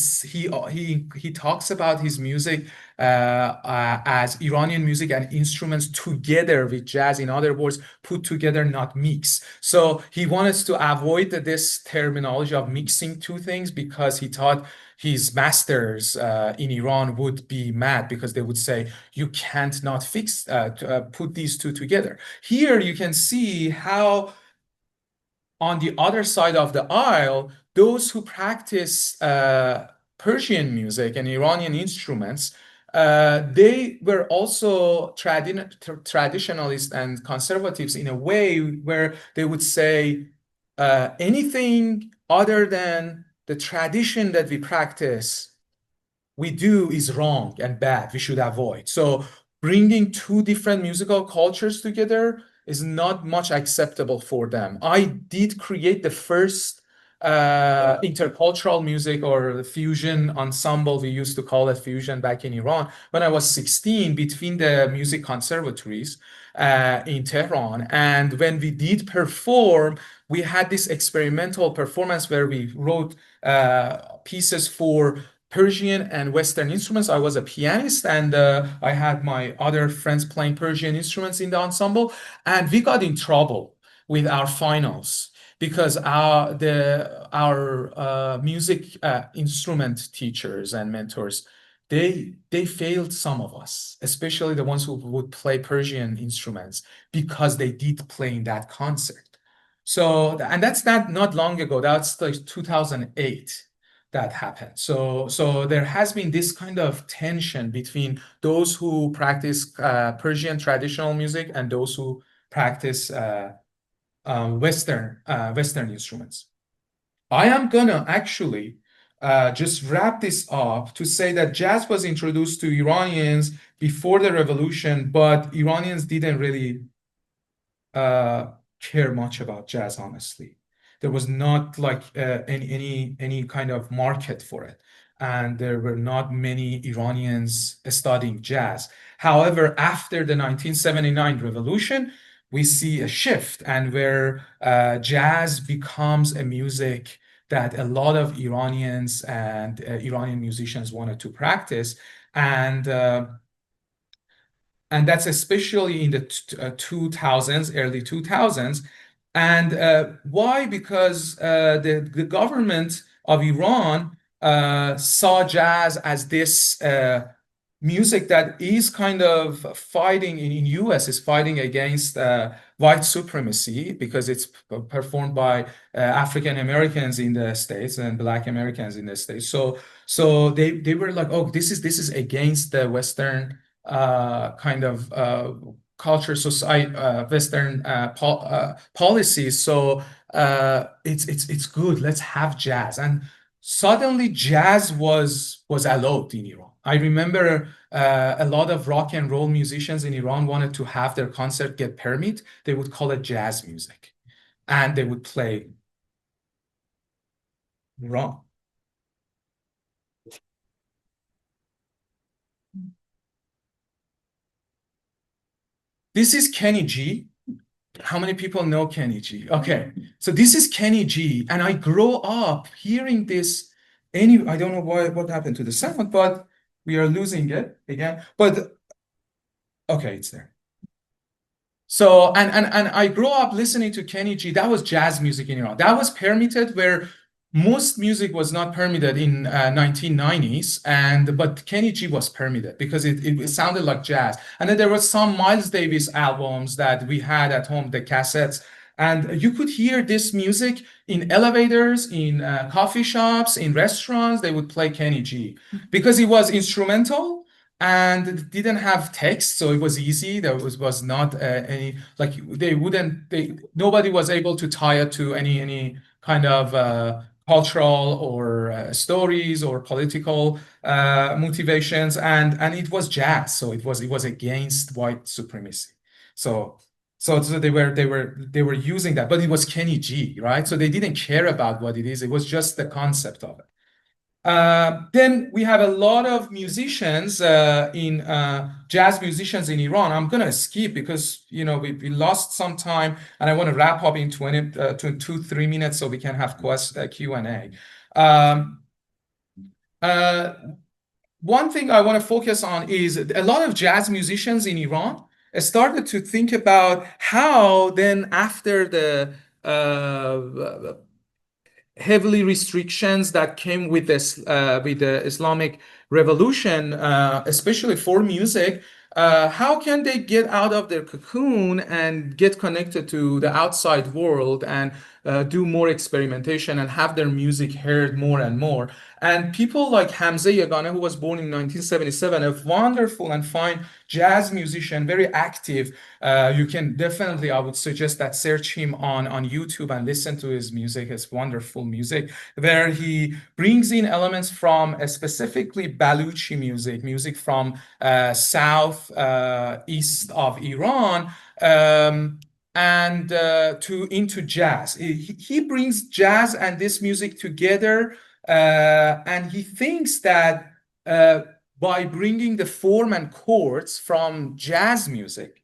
talks about his music as Iranian music and instruments together with jazz. In other words, put together, not mix. So he wanted to avoid this terminology of mixing two things, because he thought his masters in Iran would be mad, because they would say, you can't not put these two together. Here you can see how on the other side of the aisle, those who practice Persian music and Iranian instruments, they were also traditionalists and conservatives in a way where they would say anything other than the tradition that we practice, we do is wrong and bad. We should avoid. So bringing two different musical cultures together is not much acceptable for them. I did create the first intercultural music or fusion ensemble. We used to call it fusion back in Iran when I was 16, between the music conservatories in Tehran. And when we did perform, we had this experimental performance where we wrote pieces for Persian and Western instruments. I was a pianist, and I had my other friends playing Persian instruments in the ensemble, and we got in trouble with our finals because our music instrument teachers and mentors, they failed some of us, especially the ones who would play Persian instruments, because they did play in that concert. So, and that's not long ago. That's like 2008 that happened. So there has been this kind of tension between those who practice Persian traditional music and those who practice Western instruments. I am gonna actually just wrap this up to say that jazz was introduced to Iranians before the revolution, but Iranians didn't really care much about jazz, honestly. There was not like any kind of market for it, and there were not many Iranians studying jazz. However, after the 1979 revolution, we see a shift, and where jazz becomes a music that a lot of Iranians and Iranian musicians wanted to practice, and that's especially in the 2000s, early 2000s. And why? Because the government of Iran saw jazz as this music that is kind of fighting in US, is fighting against white supremacy, because it's performed by African Americans in the States and Black Americans in the States. So they were like, oh, this is against the Western kind of culture, society, Western policies. So it's good. Let's have jazz. And suddenly, jazz was allowed in Iran. I remember a lot of rock and roll musicians in Iran wanted to have their concert get permit. They would call it jazz music, and they would play wrong. This is Kenny G. How many people know Kenny G? Okay, so this is Kenny G, and I grew up hearing this. I don't know what happened to the sound, but we are losing it again. But okay, it's there. So and I grew up listening to Kenny G. That was jazz music in Iran. That was permitted, where most music was not permitted in 1990s, but Kenny G was permitted because it sounded like jazz. And then there were some Miles Davis albums that we had at home, the cassettes, and you could hear this music in elevators, in coffee shops, in restaurants. They would play Kenny G because it was instrumental and it didn't have text, so it was easy. There was not any, like, nobody was able to tie it to any kind of cultural or stories or political motivations, and it was jazz, so it was against white supremacy. So they were using that, but it was Kenny G, right? So they didn't care about what it is. It was just the concept of it. Then we have a lot of musicians jazz musicians in Iran. I'm gonna skip because we lost some time, and I want to wrap up in 2-3 minutes so we can have Q&A. One thing I want to focus on is a lot of jazz musicians in Iran started to think about how then, after the heavily restrictions that came with this with the Islamic revolution, especially for music, how can they get out of their cocoon and get connected to the outside world and do more experimentation and have their music heard more and more? And people like Hamza Yagane, who was born in 1977, a wonderful and fine jazz musician, very active. You can definitely, I would suggest that search him on YouTube and listen to his music. It's wonderful music, where he brings in elements from specifically Baluchi music from south east of Iran, and into jazz. He brings jazz and this music together, and he thinks that by bringing the form and chords from jazz music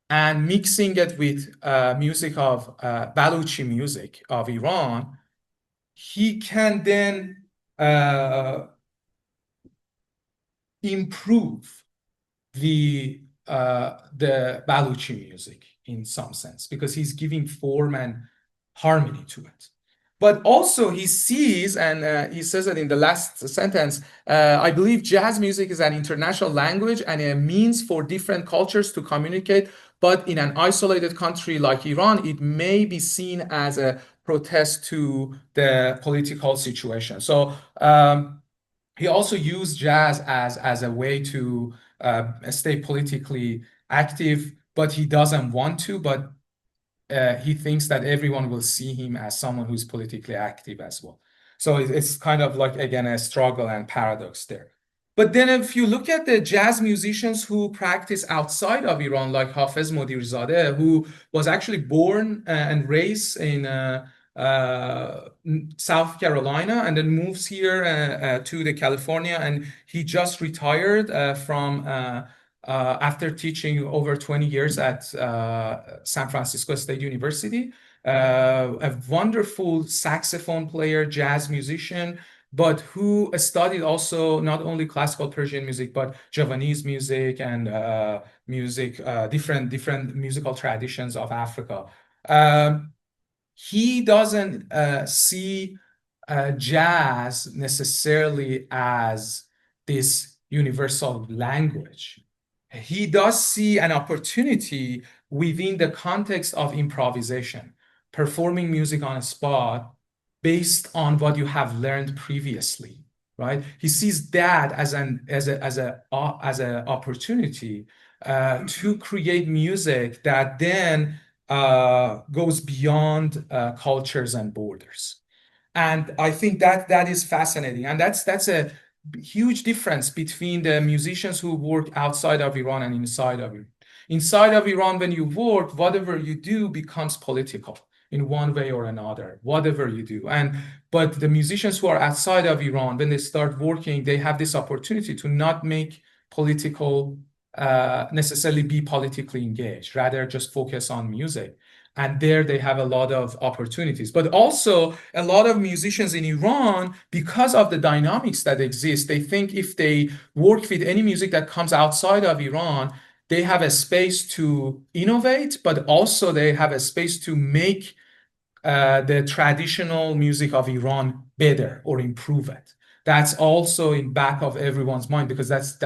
and mixing it with music of Baluchi music of Iran, he can then improve the Baluchi music in some sense, because he's giving form and harmony to it. But also he sees, and he says it in the last sentence, I believe jazz music is an international language and a means for different cultures to communicate, but in an isolated country like Iran, it may be seen as a protest to the political situation. So he also used jazz as a way to stay politically active, but he doesn't want to, but he thinks that everyone will see him as someone who's politically active as well. So it's kind of like, again, a struggle and paradox there. But then if you look at the jazz musicians who practice outside of Iran, like Hafez Modirizadeh, who was actually born and raised in South Carolina and then moves here to the California, and he just retired from after teaching over 20 years at San Francisco State University. A wonderful saxophone player, jazz musician, but who studied also not only classical Persian music, but Javanese music and different musical traditions of Africa. He doesn't see jazz necessarily as this universal language. He does see an opportunity within the context of improvisation, performing music on a spot based on what you have learned previously, right? He sees that as an opportunity to create music that then goes beyond cultures and borders. And I think that is fascinating, and that's a huge difference between the musicians who work outside of Iran and inside of Iran. Inside of Iran, when you work, whatever you do becomes political in one way or another, whatever you do. But the musicians who are outside of Iran, when they start working, they have this opportunity to not make political, necessarily be politically engaged, rather just focus on music. And there they have a lot of opportunities. But also a lot of musicians in Iran, because of the dynamics that exist, they think if they work with any music that comes outside of Iran, they have a space to innovate, but also they have a space to make the traditional music of Iran better or improve it. That's also in back of everyone's mind, because that's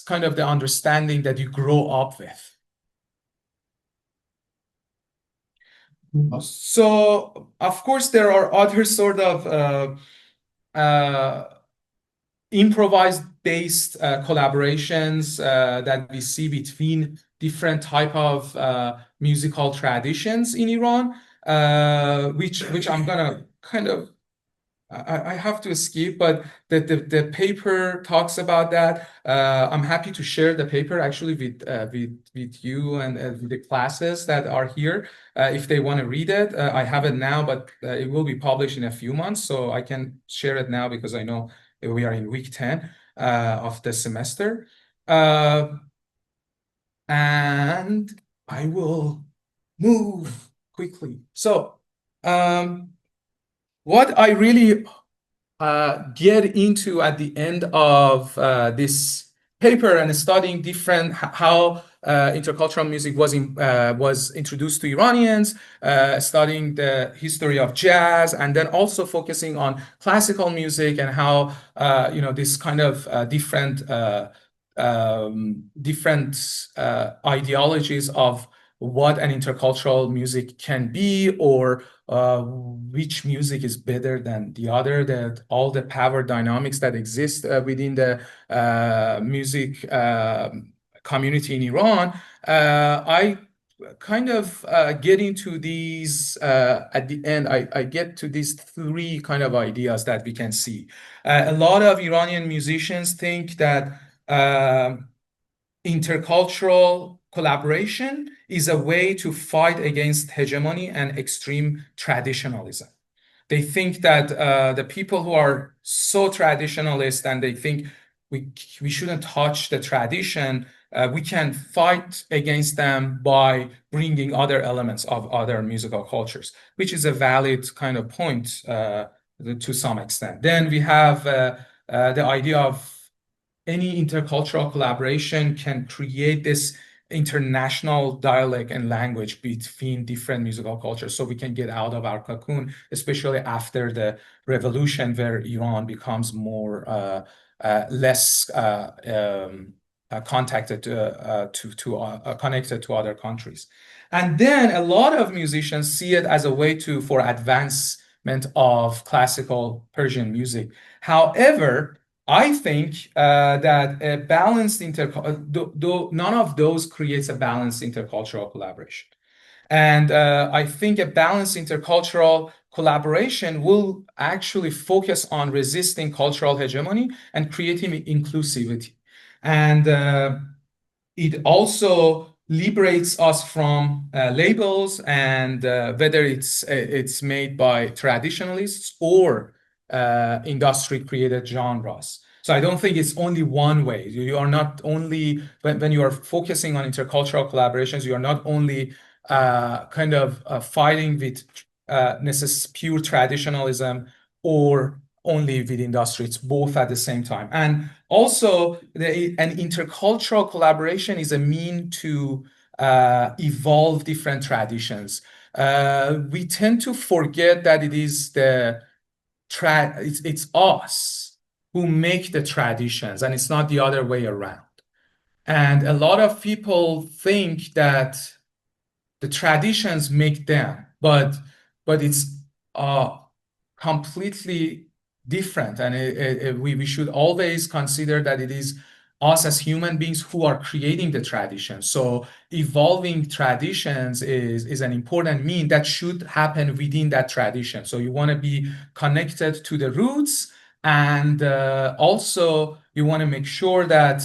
kind of the understanding that you grow up with. So, of course, there are other sort of improvised-based collaborations that we see between different type of musical traditions in Iran, which I'm gonna kind of I have to skip, but the paper talks about that. I'm happy to share the paper actually with you and with the classes that are here if they want to read it. I have it now, but it will be published in a few months, so I can share it now because I know we are in week 10 of the semester. And I will move quickly. So what I really get into at the end of this paper and studying different how intercultural music was introduced to Iranians, studying the history of jazz, and then also focusing on classical music and how this kind of different ideologies of what an intercultural music can be, or which music is better than the other, that all the power dynamics that exist within the music community in Iran. I kind of get into these at the end. I get to these three kind of ideas that we can see. A lot of Iranian musicians think that intercultural collaboration is a way to fight against hegemony and extreme traditionalism. They think that the people who are so traditionalist and they think we shouldn't touch the tradition, we can fight against them by bringing other elements of other musical cultures, which is a valid kind of point to some extent. Then we have the idea of any intercultural collaboration can create this international dialect and language between different musical cultures, so we can get out of our cocoon, especially after the revolution, where Iran becomes more less connected to other countries. And then a lot of musicians see it as a way for advancement of classical Persian music. However, I think that a balanced none of those creates a balanced intercultural collaboration. And I think a balanced intercultural collaboration will actually focus on resisting cultural hegemony and creating inclusivity. And it also liberates us from labels, and whether it's made by traditionalists or industry-created genres. So I don't think it's only one way. You are not only, when you are focusing on intercultural collaborations, you are not only fighting with pure traditionalism or only with industry. It's both at the same time. And also, an intercultural collaboration is a mean to evolve different traditions. We tend to forget that it is it's us who make the traditions, and it's not the other way around. And a lot of people think that the traditions make them, but it's completely different, and we should always consider that it is us as human beings who are creating the tradition. So evolving traditions is an important mean that should happen within that tradition. So you want to be connected to the roots, and also you want to make sure that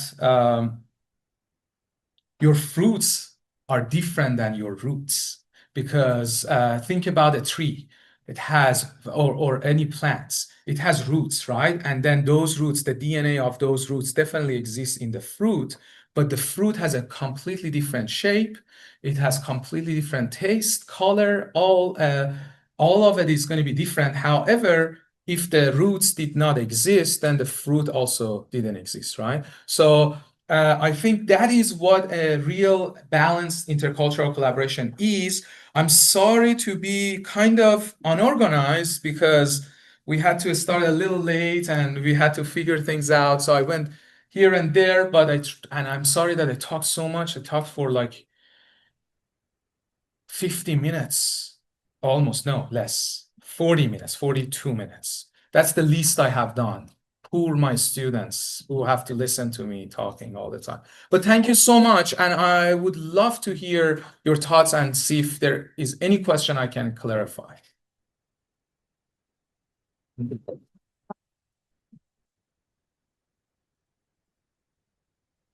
your fruits are different than your roots. Because think about a tree. It has, or any plants, it has roots, right? And then those roots, the DNA of those roots definitely exists in the fruit, but the fruit has a completely different shape. It has completely different taste, color, all of it is going to be different. However, if the roots did not exist, then the fruit also didn't exist, right? So I think that is what a real balanced intercultural collaboration is. I'm sorry to be kind of unorganized because we had to start a little late and we had to figure things out. So I went here and there, and I'm sorry that I talked so much. I talked for like 50 minutes, almost, no, less, 40 minutes, 42 minutes. That's the least I have done. Poor my students who have to listen to me talking all the time. But thank you so much. And I would love to hear your thoughts and see if there is any question I can clarify.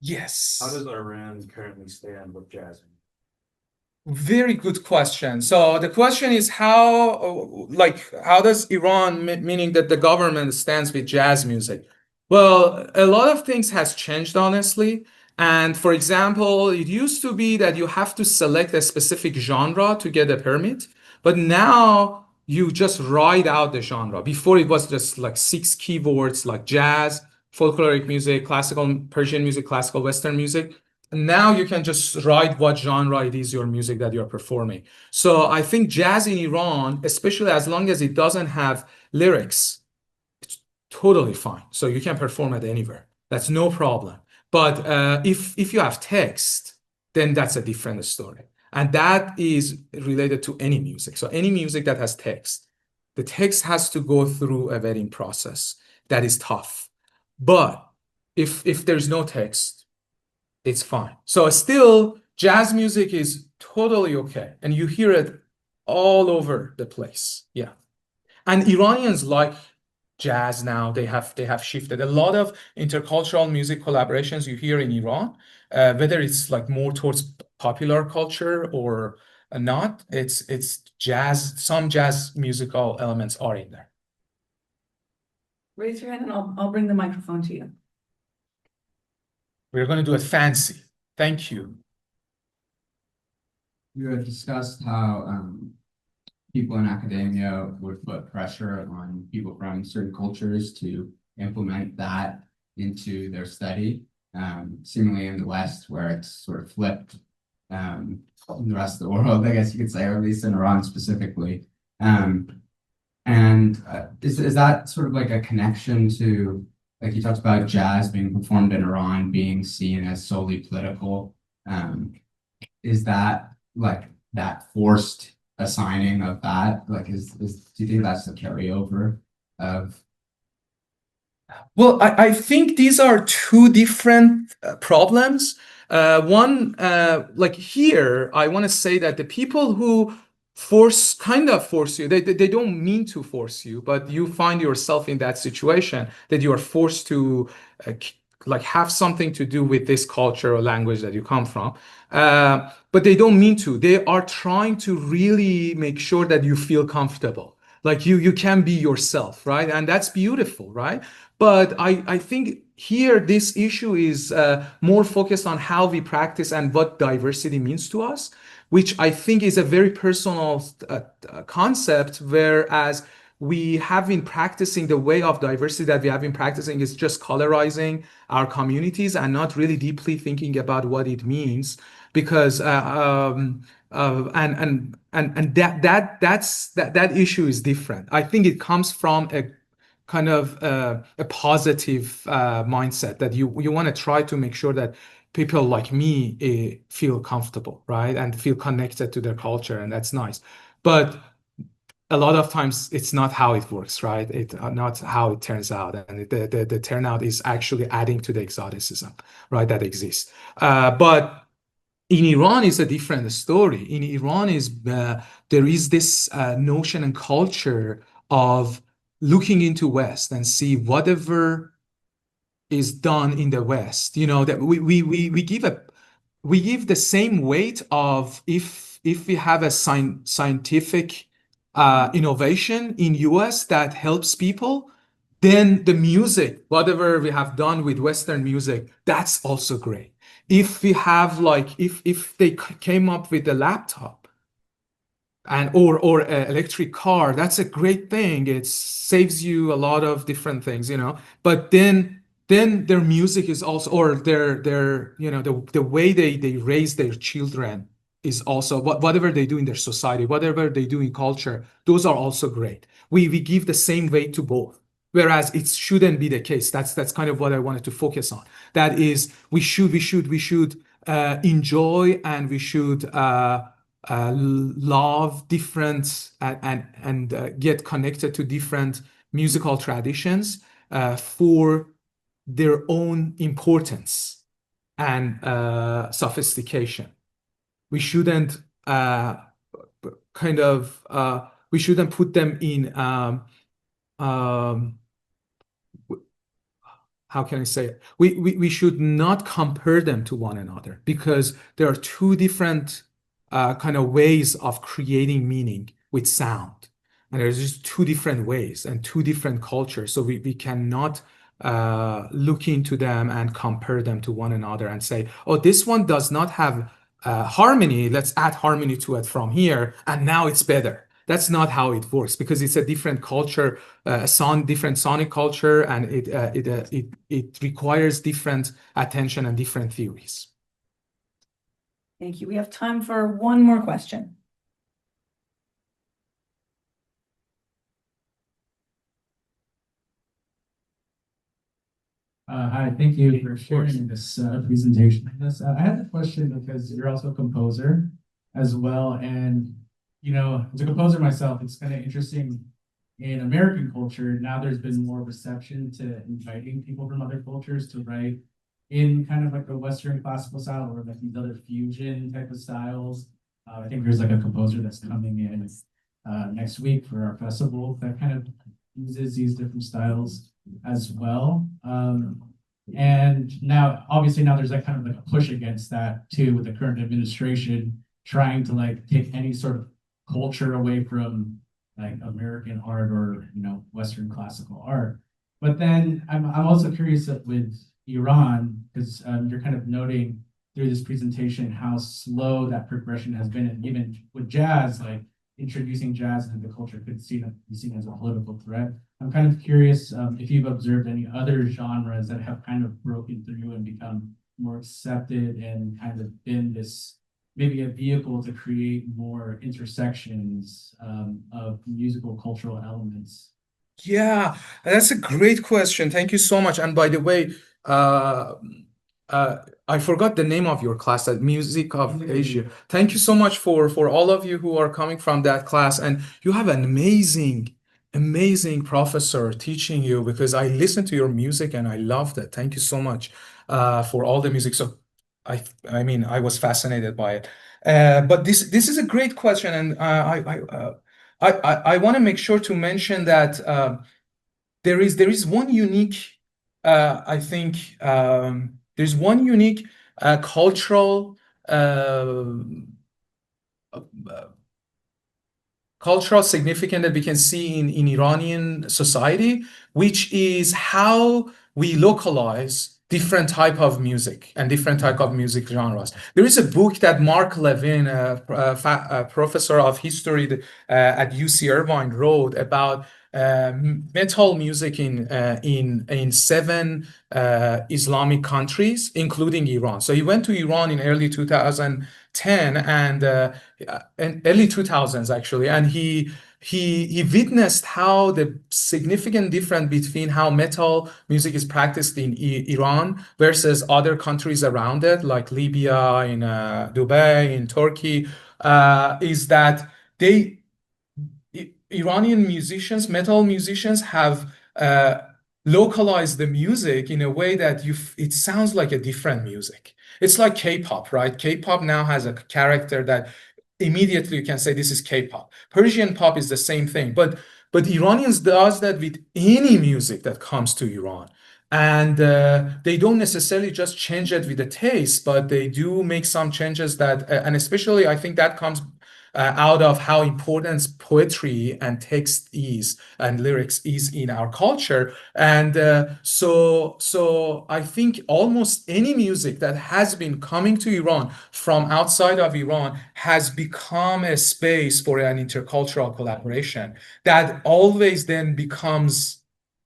Yes. How does Iran currently stand with jazz? Very good question. So the question is how does Iran, meaning that the government, stands with jazz music? Well, a lot of things has changed, honestly. And for example, it used to be that you have to select a specific genre to get a permit, but now you just write out the genre. Before it was just like 6 keywords like jazz, folkloric music, classical Persian music, classical Western music. Now you can just write what genre it is your music that you're performing. So I think jazz in Iran, especially as long as it doesn't have lyrics, it's totally fine. So you can perform it anywhere. That's no problem. But if you have text, then that's a different story. And that is related to any music. So any music that has text, the text has to go through a vetting process that is tough. But if there's no text, it's fine. So still, jazz music is totally okay. And you hear it all over the place. Yeah. And Iranians like jazz now. They have shifted. A lot of intercultural music collaborations you hear in Iran, whether it's like more towards popular culture or not, it's jazz. Some jazz musical elements are in there. Raise your hand and I'll bring the microphone to you. We're going to do it fancy. Thank you. You had discussed how people in academia would put pressure on people from certain cultures to implement that into their study. Seemingly in the West, where it's sort of flipped, in the rest of the world, I guess you could say, or at least in Iran specifically. And is that sort of like a connection to, like you talked about jazz being performed in Iran being seen as solely political? Is that like that forced assigning of that? Like, do you think that's the carryover of? Well, I think these are two different problems. One, like here, I want to say that the people who kind of force you, they don't mean to force you, but you find yourself in that situation that you are forced to like have something to do with this culture or language that you come from. But they don't mean to. They are trying to really make sure that you feel comfortable. Like you can be yourself, right? And that's beautiful, right? But I think here this issue is more focused on how we practice and what diversity means to us, which I think is a very personal concept, whereas we have been practicing the way of diversity that we have been practicing is just colorizing our communities and not really deeply thinking about what it means, because and that issue is different. I think it comes from a kind of a positive mindset that you want to try to make sure that people like me feel comfortable, right, and feel connected to their culture, and that's nice. But a lot of times it's not how it works, right? It's not how it turns out, and the turnout is actually adding to the exoticism, right, that exists. But in Iran is a different story. In Iran there is this notion and culture of looking into West and see whatever is done in the West. You know that we give the same weight of if we have a scientific innovation in US that helps people, then the music, whatever we have done with Western music, that's also great. If we have like if they came up with a laptop and or an electric car, that's a great thing. It saves you a lot of different things, you know. But then their music is also, or their you know, the way they raise their children is also whatever they do in their society, whatever they do in culture, those are also great. We give the same weight to both, whereas it shouldn't be the case. That's kind of what I wanted to focus on. That is, we should enjoy, and we should love different and get connected to different musical traditions for their own importance and sophistication. We shouldn't we shouldn't put them in how can I say it? We should not compare them to one another, because there are two different kind of ways of creating meaning with sound. And there's just two different ways and two different cultures. So we cannot look into them and compare them to one another and say, oh, this one does not have harmony. Let's add harmony to it from here, and now it's better. That's not how it works, because it's a different culture, different sonic culture, and it requires different attention and different theories. Thank you. We have time for one more question. Hi, thank you for sharing this presentation. I had a question because you're also a composer as well, and you know, as a composer myself, it's kind of interesting in American culture. Now there's been more reception to inviting people from other cultures to write in kind of like a Western classical style, or like these other fusion type of styles. I think there's like a composer that's coming in next week for our festival that kind of uses these different styles as well. And now, obviously, now there's like kind of like a push against that too, with the current administration trying to like take any sort of culture away from like American art or, you know, Western classical art. But then I'm also curious that with Iran, because you're kind of noting through this presentation how slow that progression has been, and even with jazz, like introducing jazz into the culture could be seen as a political threat. I'm kind of curious if you've observed any other genres that have kind of broken through and become more accepted and kind of been this maybe a vehicle to create more intersections of musical cultural elements. Yeah, that's a great question. Thank you so much. And by the way, I forgot the name of your class, that Music of Asia. Thank you so much for all of you who are coming from that class. And you have an amazing professor teaching you, because I listened to your music and I loved it. Thank you so much for all the music. So I mean, I was fascinated by it. But this is a great question, and I want to make sure to mention that there is one unique, I think, there's one unique cultural significance that we can see in Iranian society, which is how we localize different type of music and different type of music genres. There is a book that Mark Levin, a professor of history at UC Irvine, wrote about metal music in 7 Islamic countries, including Iran. So he went to Iran in early 2010 and early 2000s actually, and he witnessed how the significant difference between how metal music is practiced in Iran versus other countries around it, like Libya, in Dubai, in Turkey, is that Iranian musicians, metal musicians, have localized the music in a way that it sounds like a different music. It's like K-pop, right? K-pop now has a character that immediately you can say this is K-pop. Persian pop is the same thing, but Iranians does that with any music that comes to Iran. And they don't necessarily just change it with the taste, but they do make some changes that, and especially I think that comes out of how important poetry and text is and lyrics is in our culture. And so I think almost any music that has been coming to Iran from outside of Iran has become a space for an intercultural collaboration that always then becomes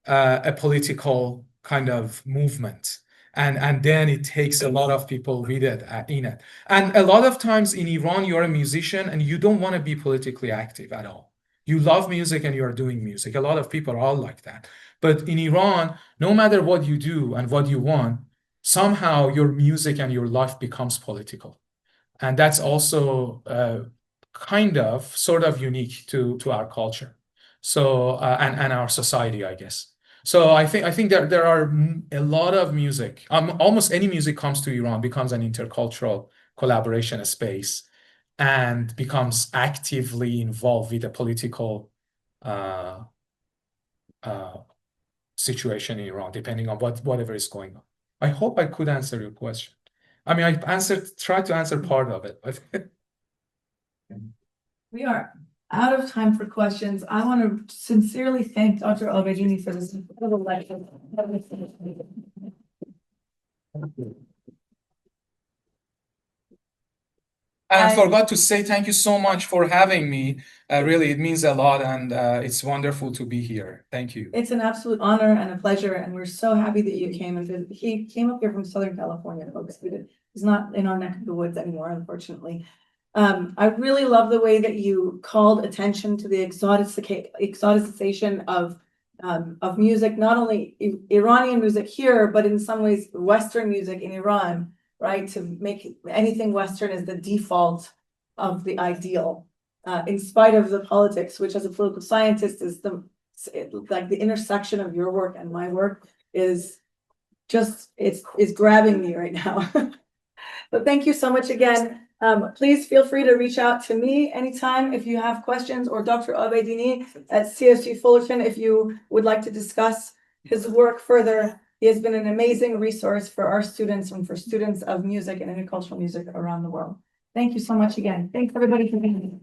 a political kind of movement. And then it takes a lot of people with it in it. And a lot of times in Iran, you're a musician and you don't want to be politically active at all. You love music and you're doing music. A lot of people are all like that. But in Iran, no matter what you do and what you want, somehow your music and your life becomes political. And that's also kind of sort of unique to our culture. So and our society, I guess. So I think there are a lot of music. Almost any music comes to Iran becomes an intercultural collaboration space and becomes actively involved with a political situation in Iran, depending on whatever is going on. I hope I could answer your question. I mean, tried to answer part of it, but We are out of time for questions. I want to sincerely thank Dr. Abedini for this incredible lecture. I forgot to say thank you so much for having me. Really, it means a lot, and it's wonderful to be here. Thank you. It's an absolute honor and a pleasure, and we're so happy that you came and visited. He came up here from Southern California, folks. He's not in our neck of the woods anymore, unfortunately. I really love the way that you called attention to the exoticization of music, not only Iranian music here, but in some ways Western music in Iran, right? To make anything Western as the default of the ideal, in spite of the politics, which as a political scientist is like the intersection of your work and my work is just, it's grabbing me right now. But thank you so much again. Please feel free to reach out to me anytime if you have questions, or Dr. Abedini at CSU Fullerton if you would like to discuss his work further. He has been an amazing resource for our students and for students of music and intercultural music around the world. Thank you so much again. Thanks everybody for being here.